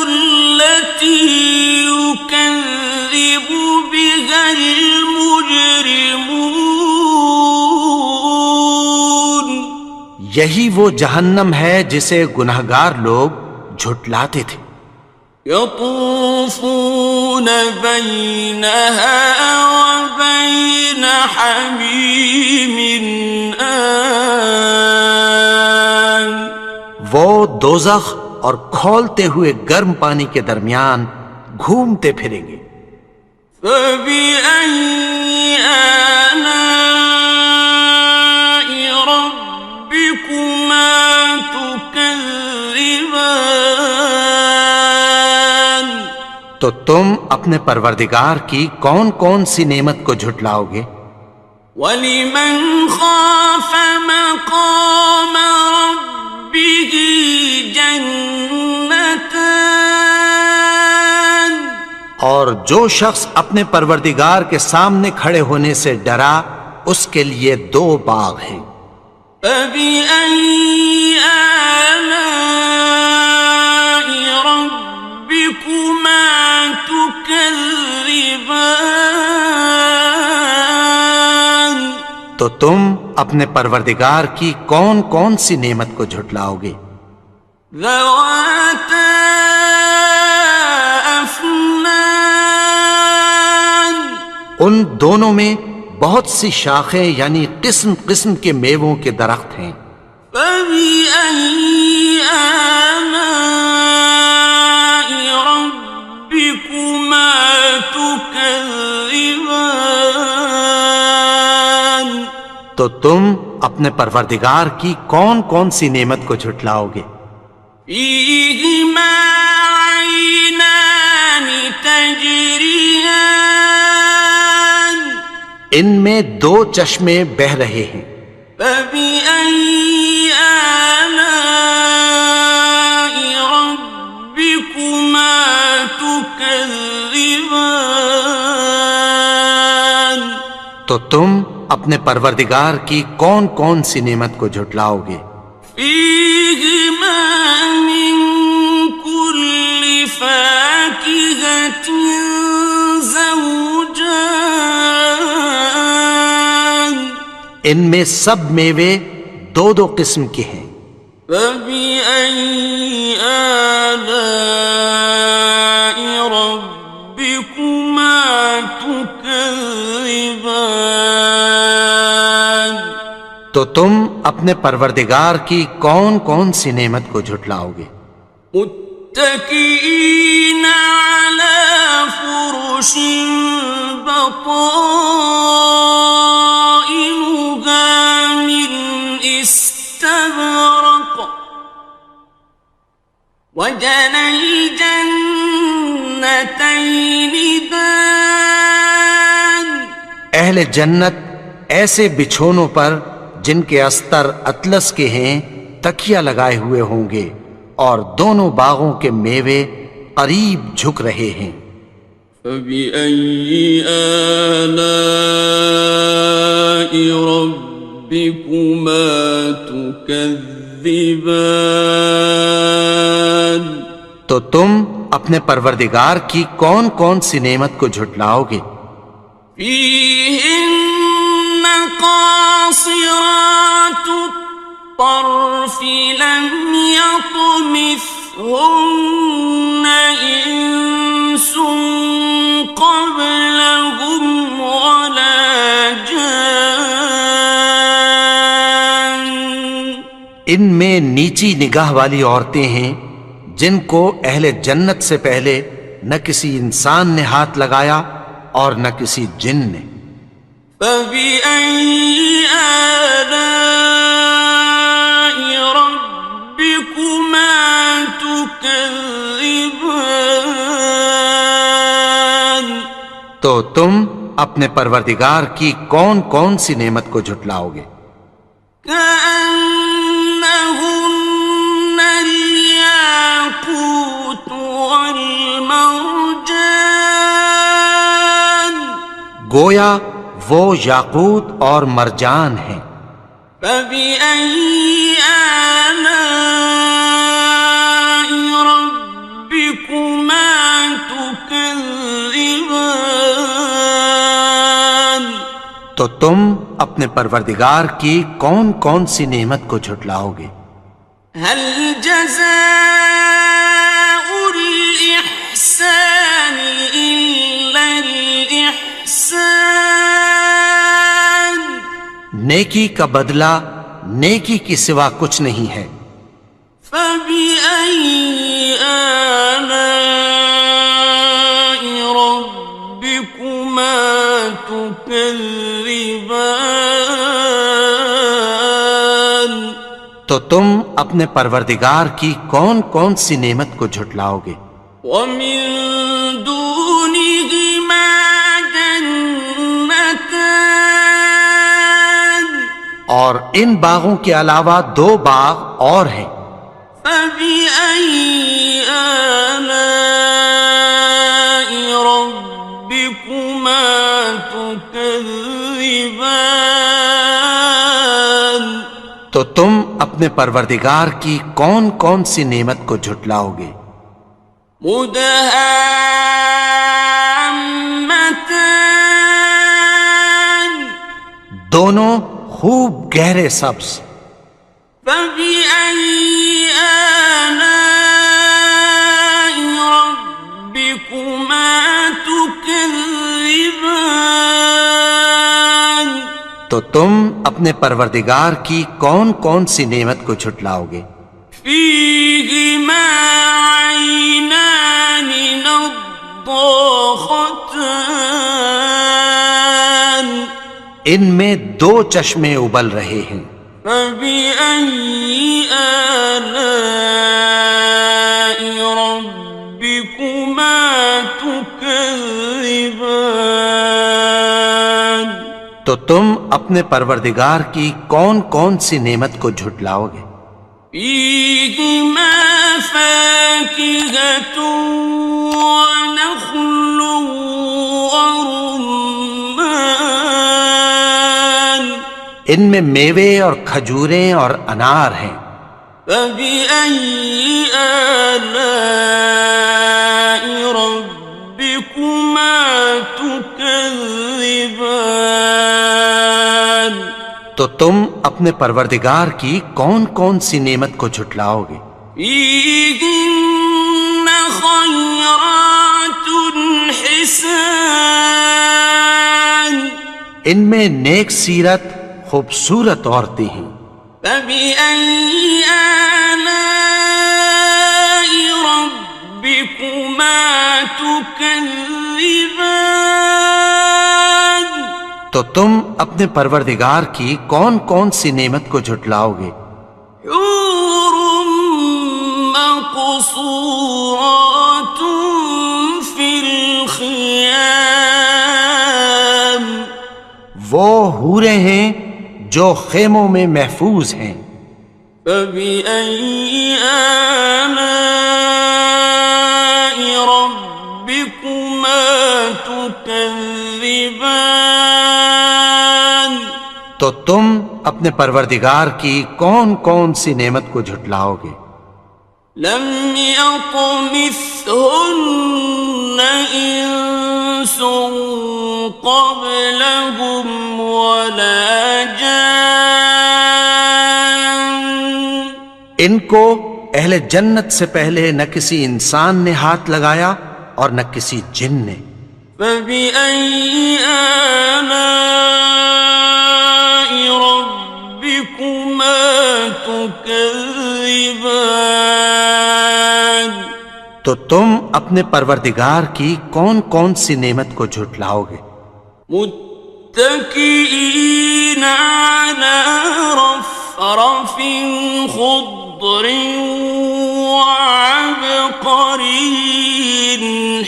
الَّتِي يُكَذِّبُ بِهَا الْمُجْرِمُونَ، یہی وہ جہنم ہے جسے گناہگار لوگ جھٹلاتے تھے۔ يَطُوفُونَ بَيْنَهَا وَبَيْنَ حَمِيمٍ آنٍ، وہ دوزخ اور کھولتے ہوئے گرم پانی کے درمیان گھومتے پھریں گے۔ فَبِأَيِّ آلَاءِ رَبِّكُمَا تُكَذِّبَانِ، تو تم اپنے پروردگار کی کون کون سی نعمت کو جھٹلاؤ گے؟ وَلِمَنْ خَافَ مَقَامَ رَبِّهِ جَنَّتَانِ، اور جو شخص اپنے پروردگار کے سامنے کھڑے ہونے سے ڈرا اس کے لیے دو باغ ہیں۔ فَبِأَيِّ آلَاءِ رَبِّكُمَا تُكَذِّبَانِ، تو تم اپنے پروردگار کی کون کون سی نعمت کو جھٹلاؤ گے؟ ذَوَاتَا أَفْنَانٍ دونوں میں بہت سی شاخیں یعنی قسم قسم کے میووں کے درخت ہیں۔ فَبِأَيِّ آلَاءِ رَبِّكُمَا تُكَذِّبَانِ تو تم اپنے پروردگار کی کون کون سی نعمت کو جھٹلاؤ گے؟ فِيهِمَا عَيْنَانِ تَجْرِيَانِ ان میں دو چشمے بہہ رہے ہیں۔ فَبِأَيِّ آلَاءِ رَبِّكُمَا تُكَذِّبَانِ تو تم اپنے پروردگار کی کون کون سی نعمت کو جھٹلاؤ گے؟ فِيهِمَا مِن كُلِّ فَاكِهَةٍ زَوْجَانِ ان میں سب میوے دو دو قسم کے ہیں۔ فَبِأَيِّ آلَاءِ رَبِّكُمَا تُكَذِّبَانِ تو تم اپنے پروردگار کی کون کون سی نعمت کو جھٹلاؤ گے؟ متكئين على فرش بطائنها من استبرق وجنى الجنتين دان اہل جنت ایسے بچھونوں پر جن کے استر اطلس کے ہیں تکیہ لگائے ہوئے ہوں گے، اور دونوں باغوں کے میوے قریب جھک رہے ہیں۔ فَبِأَيِّ آلَاءِ رَبِّكُمَا تُكَذِّبَانِ تو تم اپنے پروردگار کی کون کون سی نعمت کو جھٹلاؤ گے؟ فِيهِنَّ قَاصِرَاتُ الطَّرْفِ لَمْ يَطْمِثْهُنَّ إِنسٌ قَبْلَهُمْ وَلَا جَانٌّ ان میں نیچی نگاہ والی عورتیں ہیں جن کو اہل جنت سے پہلے نہ کسی انسان نے ہاتھ لگایا اور نہ کسی جن نے۔ فَبِأَيِّ آلَاءِ رَبِّكُمَا تُكَذِّبَانِ تو تم اپنے پروردگار کی کون کون سی نعمت کو جھٹلاؤ گے؟ كَأَنَّهُنَّ الْيَاقُوتُ وَالْمَرْجَانُ گویا وہ یاقوت اور مرجان ہیں۔ فَبِأَيِّ آلَاءِ رَبِّكُمَا تُكَذِّبَانِ تو تم اپنے پروردگار کی کون کون سی نعمت کو جھٹلاؤ گے؟ هَلْ جَزَاءُ الْإِحْسَانِ إِلَّا الْإِحْسَانُ نیکی کا بدلہ نیکی کی سوا کچھ نہیں ہے۔ فَبِأَيِّ آلَاءِ رَبِّكُمَا تُكَذِّبَانِ تو تم اپنے پروردگار کی کون کون سی نعمت کو جھٹلاؤ گے؟ وَمِن دُونِهِمَا جَنَّتَانِ اور ان باغوں کے علاوہ دو باغ اور ہیں۔ فَبِأَيِّ آلَاءِ رَبِّكُمَا تُكَذِّبَانِ تو تم اپنے پروردگار کی کون کون سی نعمت کو جھٹلاؤ گے؟ مُدْهَامَّتَانِ دونوں خوب گہرے سبز۔ فَبِأَيِّ آلَاءِ رَبِّكُمَا تُكَذِّبَانِ تو تم اپنے پروردگار کی کون کون سی نعمت کو جھٹلاؤ گے؟ فيهما عينان نضاختان ان میں دو چشمے ابل رہے ہیں، فبأي آلاء ربكما تكذبان تو تم اپنے پروردگار کی کون کون سی نعمت کو جھٹلاؤ گے؟ فيهما فاكهة ونخل ورمان ان میں میوے اور کھجوریں اور انار ہیں، فبأي آلاء ربكما تكذبان تو تم اپنے پروردگار کی کون کون سی نعمت کو جھٹلاؤ گے؟ فيهن خيرات حسان ان میں نیک سیرت خوبصورت عورتیں ہیں، فبأي آلاء ربكما تكذبان تو تم اپنے پروردگار کی کون کون سی نعمت کو جھٹلاؤ گے؟ حور مقصورات في الخيام وہ حوریں ہیں جو خیموں میں محفوظ ہیں، فبأي آلاء ربكما تكذبان تو تم اپنے پروردگار کی کون کون سی نعمت کو جھٹلاؤ گے؟ لم يطمثهن إنس قبلهم ولا جان ان کو اہل جنت سے پہلے نہ کسی انسان نے ہاتھ لگایا اور نہ کسی جن نے، فبأي آلاء ربكما تكذبان تو تم اپنے پروردگار کی کون کون سی نعمت کو جھٹلاؤ گے؟ متكئين على رفرف خضر وعبقري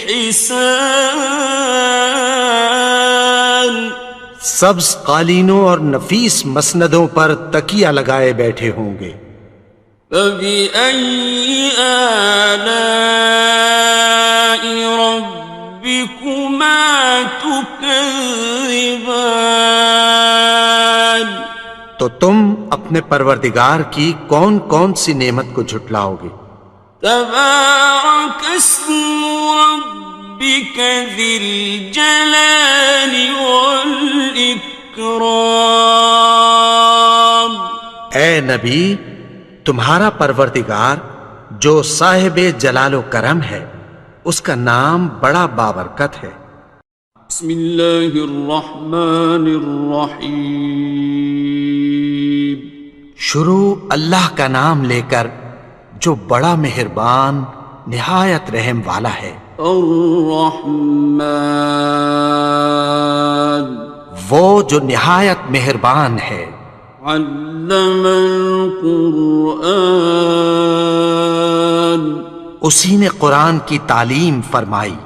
حسان سبز قالینوں اور نفیس مسندوں پر تکیہ لگائے بیٹھے ہوں گے، فبأي آلاء ربكما تكذبان تو تم اپنے پروردگار کی کون کون سی نعمت کو جھٹلاؤ گے؟ تبارك اسم ربك ذي الجلال والإكرام اے نبی، تمہارا پروردگار جو صاحب جلال و کرم ہے، اس کا نام بڑا بابرکت ہے۔ بسم الله الرحمن الرحيم شروع اللہ کا نام لے کر جو بڑا مہربان نہایت رحم والا ہے۔ الرحمن وہ جو نہایت مہربان ہے، علم القرآن اسی نے قرآن کی تعلیم فرمائی،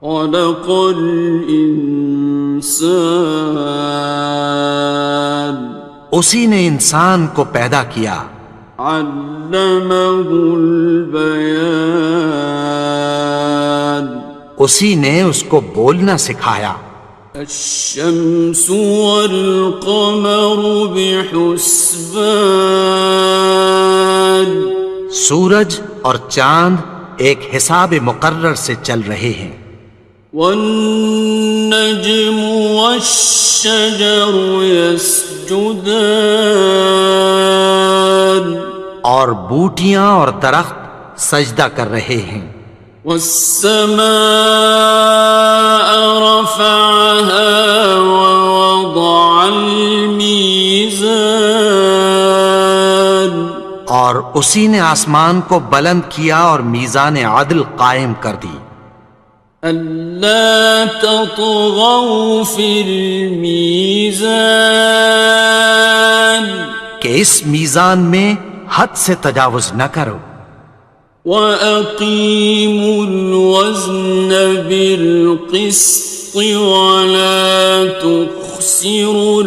خلق الإنسان اسی نے انسان کو پیدا کیا، علمه البيان اسی نے اس کو بولنا سکھایا، الشمس والقمر بحسبان سورج اور چاند ایک حساب مقرر سے چل رہے ہیں، والنجم والشجر يسجدان اور بوٹیاں اور درخت سجدہ کر رہے ہیں، والسماء رفعها ووضع اور اسی نے آسمان کو بلند کیا اور میزان عدل قائم کر دی ألا تطغوا في الميزان کہ اس میزان میں حد سے تجاوز نہ کرو وأقيموا الوزن بالقسط ولا تخسروا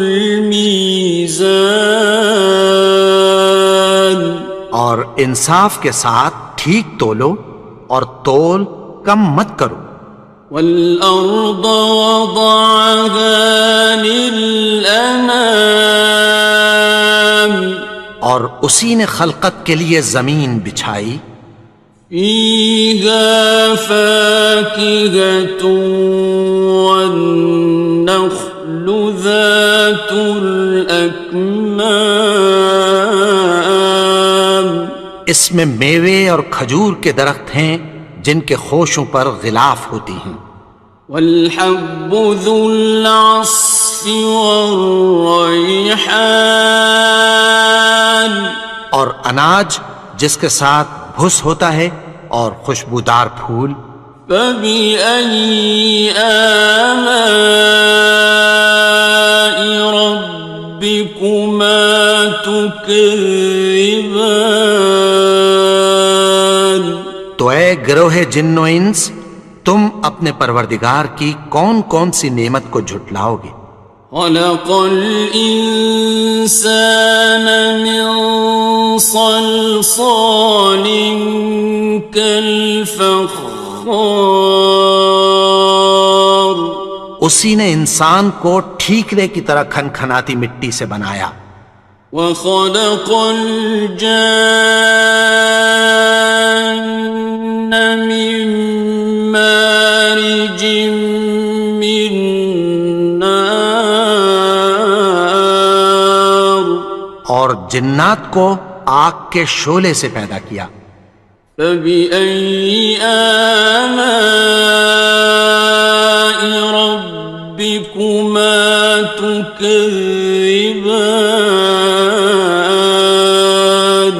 الميزان اور انصاف کے ساتھ ٹھیک تولو اور تول کم مت کرو والأرض وضعها للأنام اور اسی نے خلقت کے لیے زمین بچھائی فيها فاكهة والنخل ذات الأكمام اس میں میوے اور کھجور کے درخت ہیں جن کے خوشوں پر غلاف ہوتی ہیں والحب ذو العصف والريحان اور اناج جس کے ساتھ بھس ہوتا ہے اور خوشبودار پھول فبأي آلاء ربكما تكذبان تو اے گروہ جن و انس تم اپنے پروردگار کی کون کون سی نعمت کو جھٹلاؤ گے خلق الإنسان من صلصال كالفخار اسی نے انسان کو ٹھیکرے کی طرح کھنکھناتی مٹی سے بنایا وخلق الجان من مارج من نار اور جنات کو آگ کے شعلے سے پیدا کیا فبأي آلاء ربكما تكذبان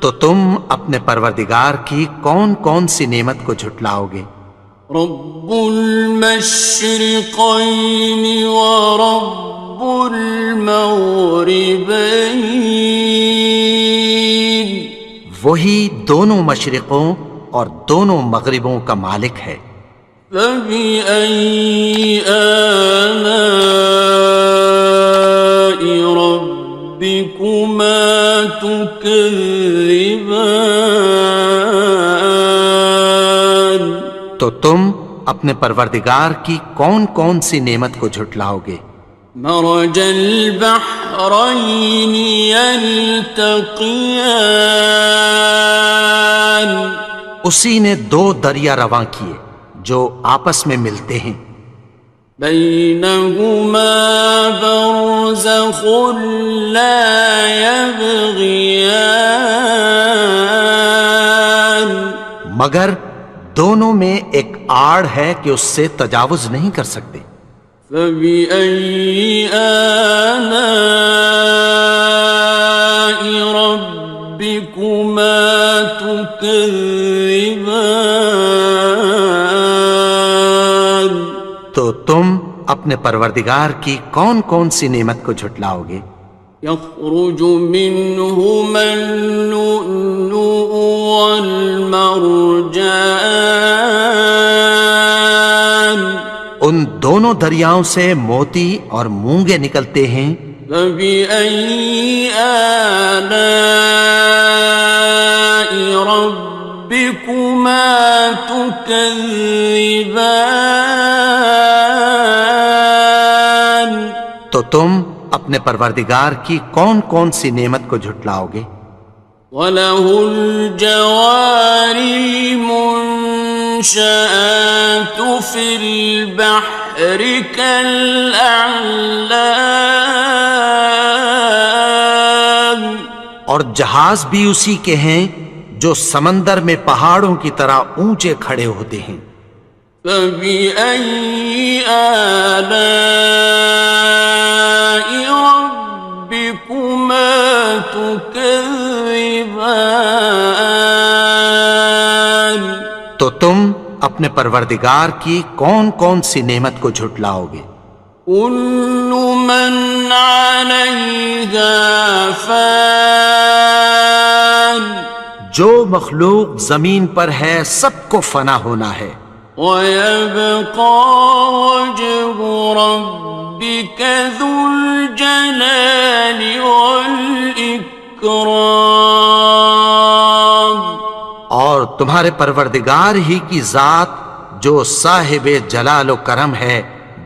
تو تم اپنے پروردگار کی کون کون سی نعمت کو جھٹلاؤ گے رب المشرقين ورب المغربين وہی دونوں مشرقوں اور دونوں مغربوں کا مالک ہے فبأي آلاء ربكما تكذبان تو تم اپنے پروردگار کی کون کون سی نعمت کو جھٹلاؤ گے مرج البحرين يلتقيان اسی نے دو دریا رواں کیے جو آپس میں ملتے ہیں بينهما برزخ لا يبغيان مگر دونوں میں ایک آڑ ہے کہ اس سے تجاوز نہیں کر سکتے فبأي آلاء ربكما تكذبان تو تم اپنے پروردگار کی کون کون سی نعمت کو جھٹلاؤ گے يخرج منهما اللؤلؤ والمرجان ان دونوں دریاؤں سے موتی اور مونگے نکلتے ہیں فبأي آلاء ربكما تكذبان تو تم اپنے پروردگار کی کون کون سی نعمت کو جھٹلاؤ گے وَلَهُ الْجَوَارِ الْمُنشَآتُ فِي الْبَحْرِ كَالْأَعْلَامِ اور جہاز بھی اسی کے ہیں جو سمندر میں پہاڑوں کی طرح اونچے کھڑے ہوتے ہیں فَبِأَيِّ آلَاءِ رَبِّكُمَا تُكَذِّبَانِ تو تم اپنے پروردگار کی کون کون سی نعمت کو جھٹلاؤ گے؟ كل من عليها فان جو مخلوق زمین پر ہے سب کو فنا ہونا ہے، ويبقى وجه ربك ذو الجلال والإكرام اور تمہارے پروردگار ہی کی ذات جو صاحب جلال و کرم ہے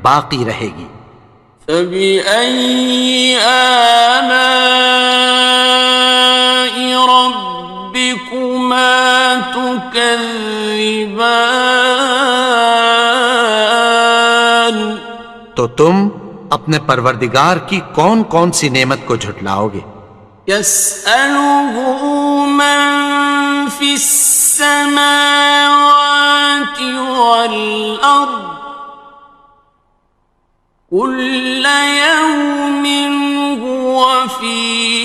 باقی رہے گی۔ فبأي آلاء ربكما تكذبان تو تم اپنے پروردگار کی کون کون سی نعمت کو جھٹلاؤ گے؟ يسأله من في السماوات والأرض كل يوم هو في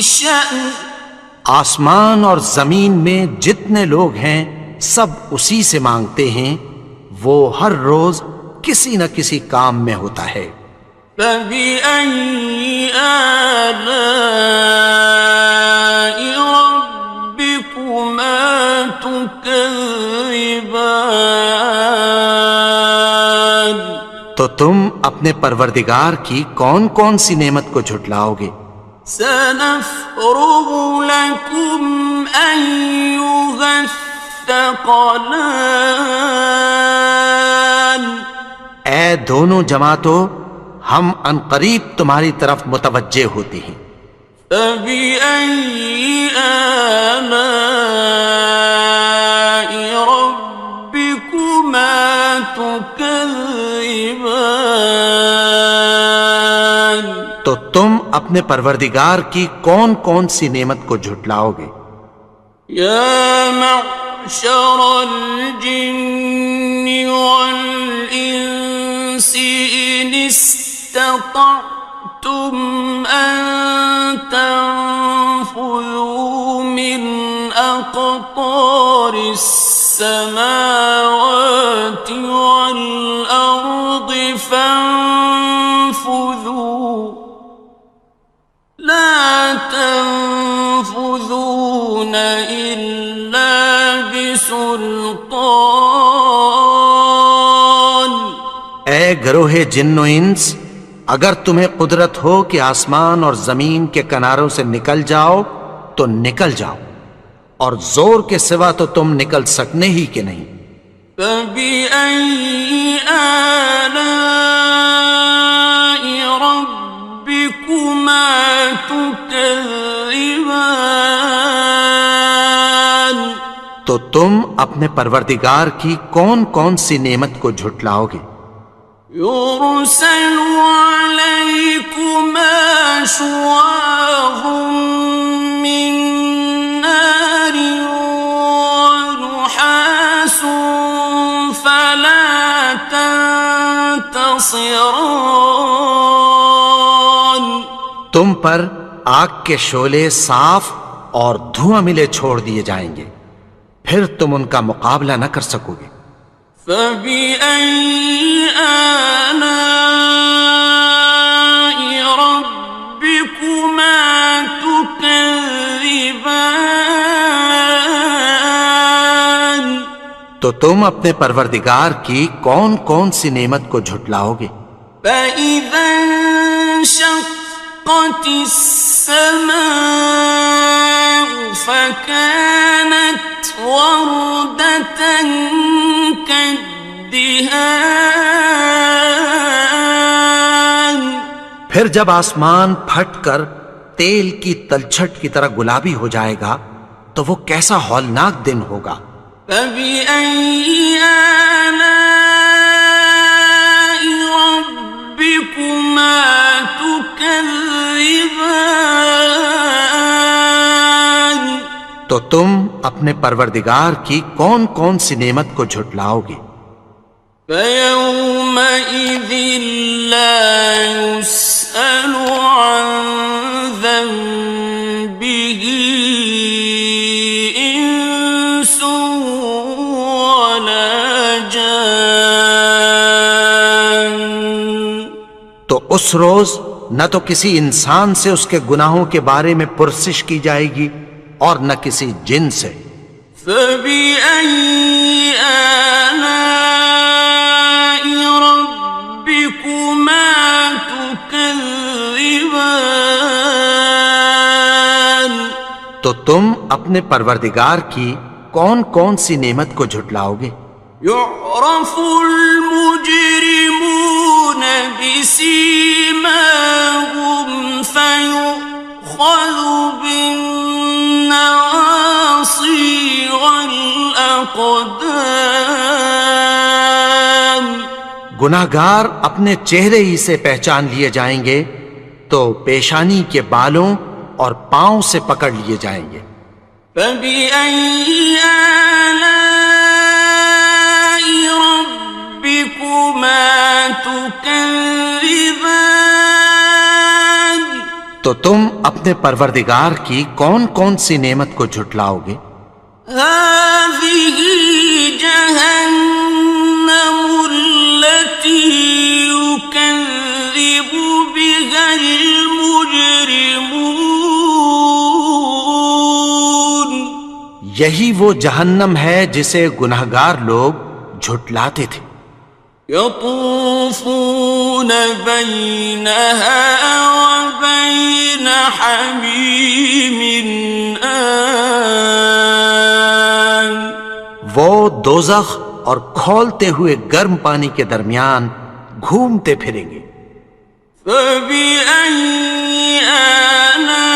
شأن آسمان اور زمین میں جتنے لوگ ہیں سب اسی سے مانگتے ہیں، وہ ہر روز کسی نہ کسی کام میں ہوتا ہے۔ فبأي آلاء ربكما تكذبان تو تم اپنے پروردگار کی کون کون سی نعمت کو جھٹلاؤ گے؟ سنفرغ لكم أيها الثقلان اے دونوں جماعتوں، ہم عنقریب تمہاری طرف متوجہ ہوتے ہیں۔ فبأي آلاء ربكما تكذبان تو تم اپنے پروردگار کی کون کون سی نعمت کو جھٹلاؤ گے؟ يا معشر الجن والإنس إن استطعتم أن تنفذوا من أقطار السماوات والأرض فانفذوا لا تنفذون إلا بسلطان اے گروہ جن و انس، اگر تمہیں قدرت ہو کہ آسمان اور زمین کے کناروں سے نکل جاؤ تو نکل جاؤ، اور زور کے سوا تو تم نکل سکنے ہی کہ نہیں۔ فبأي آلاء ربكما تكذبان تو تم اپنے پروردگار کی کون کون سی نعمت کو جھٹلاؤ گے؟ يرسل عليكما شواظ من نار ونحاس فلا تنتصران تم پر آگ کے شعلے صاف اور دھواں ملے چھوڑ دیے جائیں گے، پھر تم ان کا مقابلہ نہ کر سکو گے۔ فبأي آلاء ربكما تكذبان تو تم اپنے پروردگار کی کون کون سی نعمت کو جھٹلاؤ گے؟ فإذا انشقت السماء فكانت وردة كالدهان پھر جب آسمان پھٹ کر تیل کی تلچھٹ کی طرح گلابی ہو جائے گا تو وہ کیسا ہولناک دن ہوگا۔ فبأي آلاء ربكما تكذبان تو تم اپنے پروردگار کی کون کون سی نعمت کو جھٹلاؤ گے؟ فيومئذ لا يسأل عن ذنبه اس روز نہ تو کسی انسان سے اس کے گناہوں کے بارے میں پرسش کی جائے گی اور نہ کسی جن سے۔ فَبِأَيِّ آلَاءِ رَبِّكُمَا تُكَذِّبَانِ، تو تم اپنے پروردگار کی کون کون سی نعمت کو جھٹلاؤ گے؟ يُعْرَفُ الْمُجْرِمُونَ بِسِيمَاهُمْ فَيُؤْخَذُ بِالنَّوَاصِي وَالْأَقْدَامِ، گناہگار اپنے چہرے ہی سے پہچان لیے جائیں گے تو پیشانی کے بالوں اور پاؤں سے پکڑ لیے جائیں گے۔ فَبِأَيِّ آلَاءِ رَبِّكُمَا تُكَذِّبَانِ، تو تم اپنے پروردگار کی کون کون سی نعمت کو جھٹلاؤ گے؟ هَٰذِهِ جَهَنَّمُ الَّتِي يُكَذِّبُ بِهَا الْمُجْرِمُونَ، یہی وہ جہنم ہے جسے گناہگار لوگ جھٹلاتے تھے۔ يطوفون بينها وبين حميم آن، وہ دوزخ اور کھولتے ہوئے گرم پانی کے درمیان گھومتے پھریں گے۔ فبأي آلاء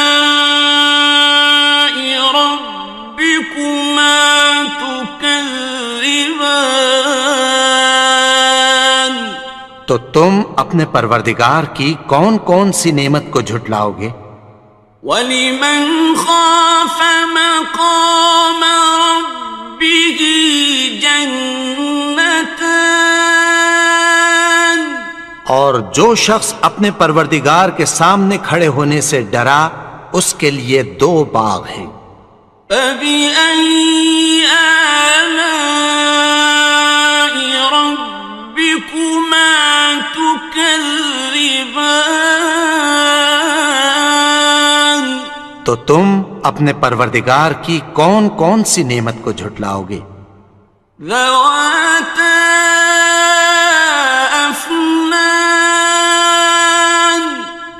ربكما تكذبان، تو تم اپنے پروردگار کی کون کون سی نعمت کو جھٹلاؤ گے؟ ولمن خاف مقام ربه جنتان، اور جو شخص اپنے پروردگار کے سامنے کھڑے ہونے سے ڈرا اس کے لیے 2 باغ ہیں۔ فبأي آلاء ربكما تكذبان، تو تم اپنے پروردگار کی کون کون سی نعمت کو جھٹلاؤ گے؟ ذواتا افنان،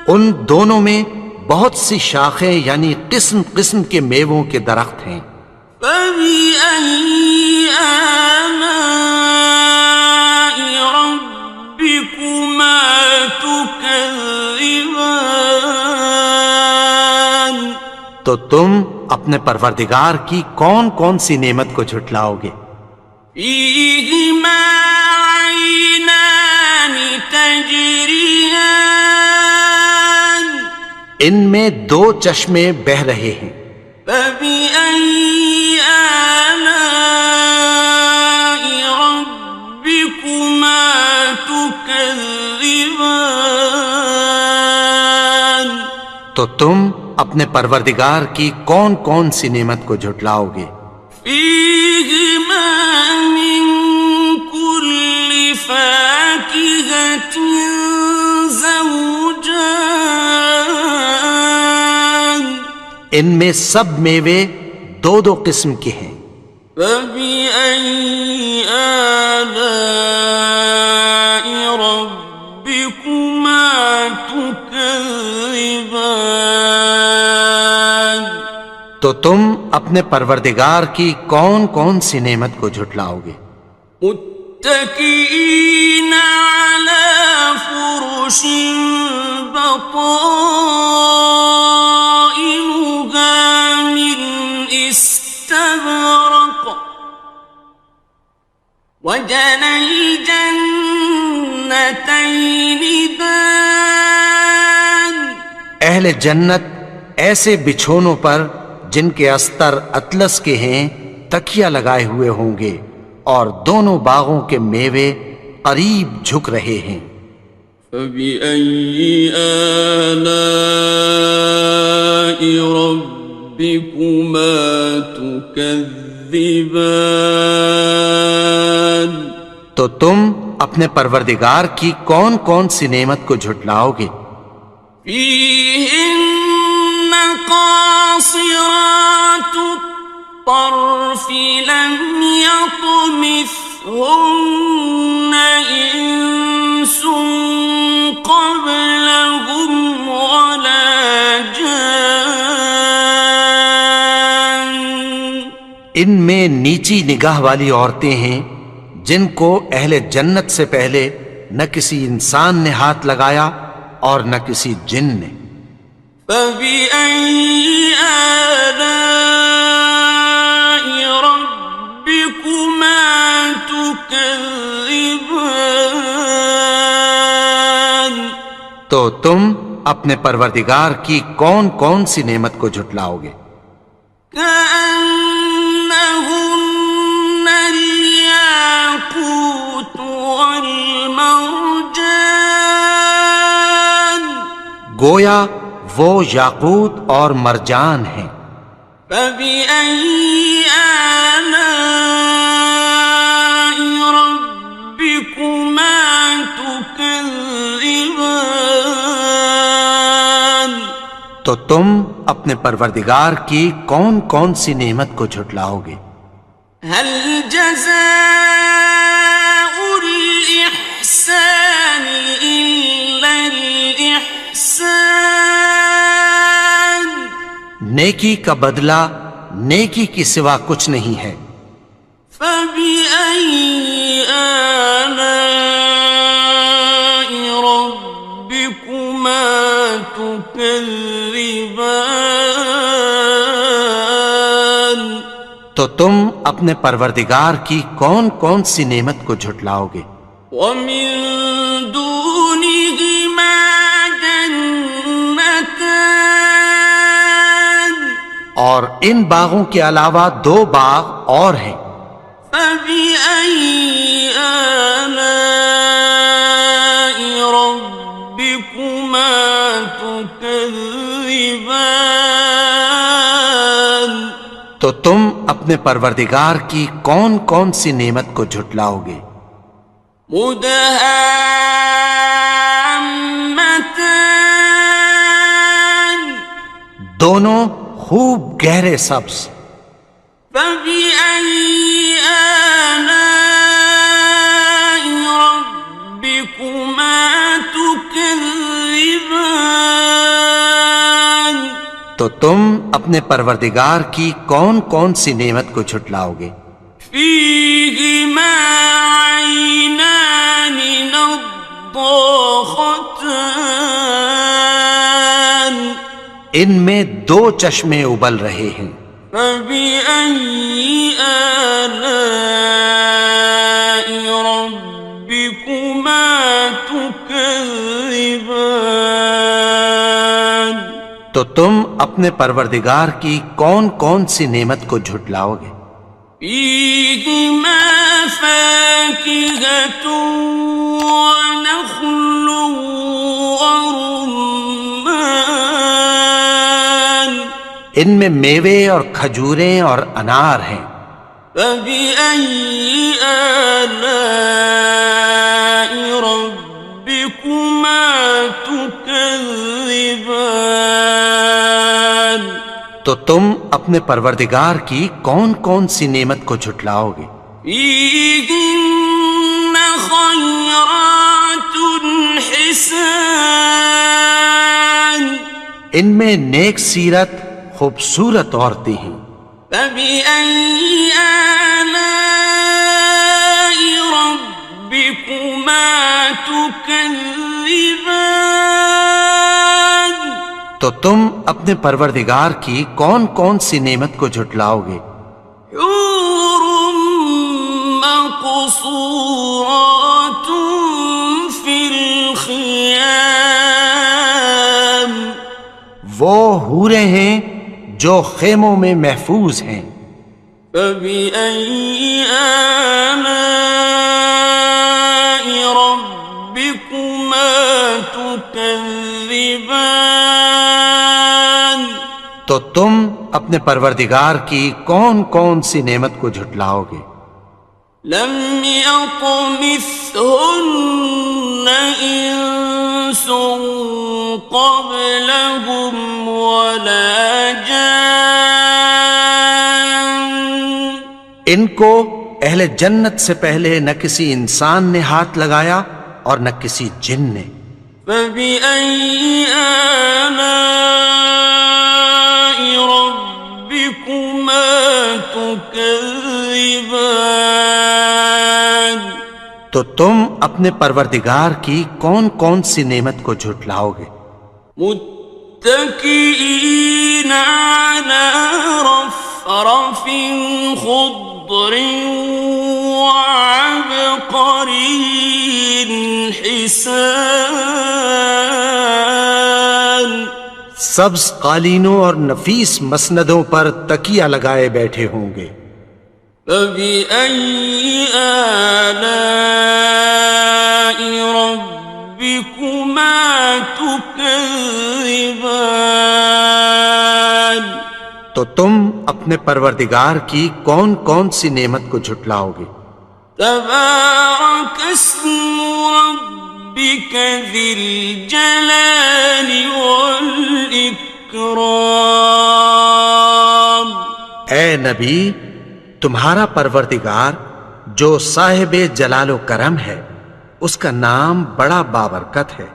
ان دونوں میں بہت سی شاخیں یعنی قسم قسم کے میووں کے درخت ہیں۔ فبأي آلاء ربكما تكذبان، تو تم اپنے پروردگار کی کون کون سی نعمت کو جھٹلاؤ گے؟ فيهما عينان تجريان، ان میں 2 چشمے بہہ رہے ہیں۔ فبأي آلاء ربكما تكذبان، تو تم اپنے پروردگار کی کون کون سی نعمت کو جھٹلاؤ گے؟ فيهما من كل فاكهة زوجان، ان میں سب میوے 2 قسم کے ہیں۔ فبأي آلاء ربكما تكذبان، تو تم اپنے پروردگار کی کون کون سی نعمت کو جھٹلاؤ گے؟ متكئين على فرش بطائنها من استبرق، وجنى الجنتين دان، اہل جنت ایسے بچھونوں پر جن کے استر اطلس کے ہیں تکیہ لگائے ہوئے ہوں گے اور دونوں باغوں کے میوے قریب جھک رہے ہیں۔ فبأي آلاء ربكما تكذبان، تو تم اپنے پروردگار کی کون کون سی نعمت کو جھٹلاؤ گے؟ فيهن قاصرات الطرف لم يطمثهن إنس قبلهم ولا جان. ان میں نیچی نگاہ والی عورتیں ہیں جن کو اہل جنت سے پہلے نہ کسی انسان نے ہاتھ لگایا اور نہ کسی جن نے. فبأي آلاء ربكما تكذبان. تو تم اپنے پروردگار کی کون کون سی نعمت کو جھٹلاؤ گے؟ كأنهن الياقوت والمرجان. گویا وہ یاقوت اور مرجان ہیں. فبأي آلاء ربكما تكذبان. تو تم اپنے پروردگار کی کون کون سی نعمت کو جھٹلاؤ گے؟ هل جزاء الإحسان إلا الإحسان. نیکی کا بدلہ نیکی کی سوا کچھ نہیں ہے. فبأي آلاء ربكما تكذبان. تو تم اپنے پروردگار کی کون کون سی نعمت کو جھٹلاؤ گے؟ ومن دونهما جنتان. اور ان باغوں کے علاوہ دو باغ اور ہیں. فبأي آلاء ربكما تكذبان. تو تم اپنے پروردگار کی کون کون سی نعمت کو جھٹلاؤ گے؟ مدهامتان. دونوں خوب گہرے سبز. فبأي آلاء ربكما تكذبان. تو تم اپنے پروردگار کی کون کون سی نعمت کو جھٹلاؤ گے؟ فيهما عينان نضاختان. ان میں دو چشمے ابل رہے ہیں. فبأي آلاء ربكما تكذبان. تو تم اپنے پروردگار کی کون کون سی نعمت کو جھٹلاؤ گے؟ فيهما فاكهة ونخل ورمان. ان میں میوے اور کھجوریں اور انار ہیں. فبأي آلاء ربكما تكذبان. تو تم اپنے پروردگار کی کون کون سی نعمت کو جھٹلاؤ گے؟ فيهن خيرات حسان. ان میں نیک سیرت خوبصورت عورتیں ہیں. فبأي آلاء ربكما تكذبان. تو تم اپنے پروردگار کی کون کون سی نعمت کو جھٹلاؤ گے؟ حور مقصورات في الخيام. وہ حوریں ہیں جو خیموں میں محفوظ ہیں. فبأي آلاء ربكما تكذبان. تو تم اپنے پروردگار کی کون کون سی نعمت کو جھٹلاؤ گے؟ لم يطمثهن إنس قبلهم ولا جان ان کو اہل جنت سے پہلے نہ کسی انسان نے ہاتھ لگایا اور نہ کسی جن نے. فبأي آلاء ربكما تكذبان تو تم اپنے پروردگار کی کون کون سی نعمت کو جھٹلاؤ گے؟ متكئين على رفرف خضر وعبقري حسان سبز قالینوں اور نفیس مسندوں پر تکیہ لگائے بیٹھے ہوں گے. فبأي آلاء ربكما تكذبان تو تم اپنے پروردگار کی کون کون سی نعمت کو جھٹلاؤ گے؟ تبارك اسم ربك ذي الجلال والإكرام. اے نبی، تمہارا پروردگار جو صاحب جلال و کرم ہے، اس کا نام بڑا بابرکت ہے.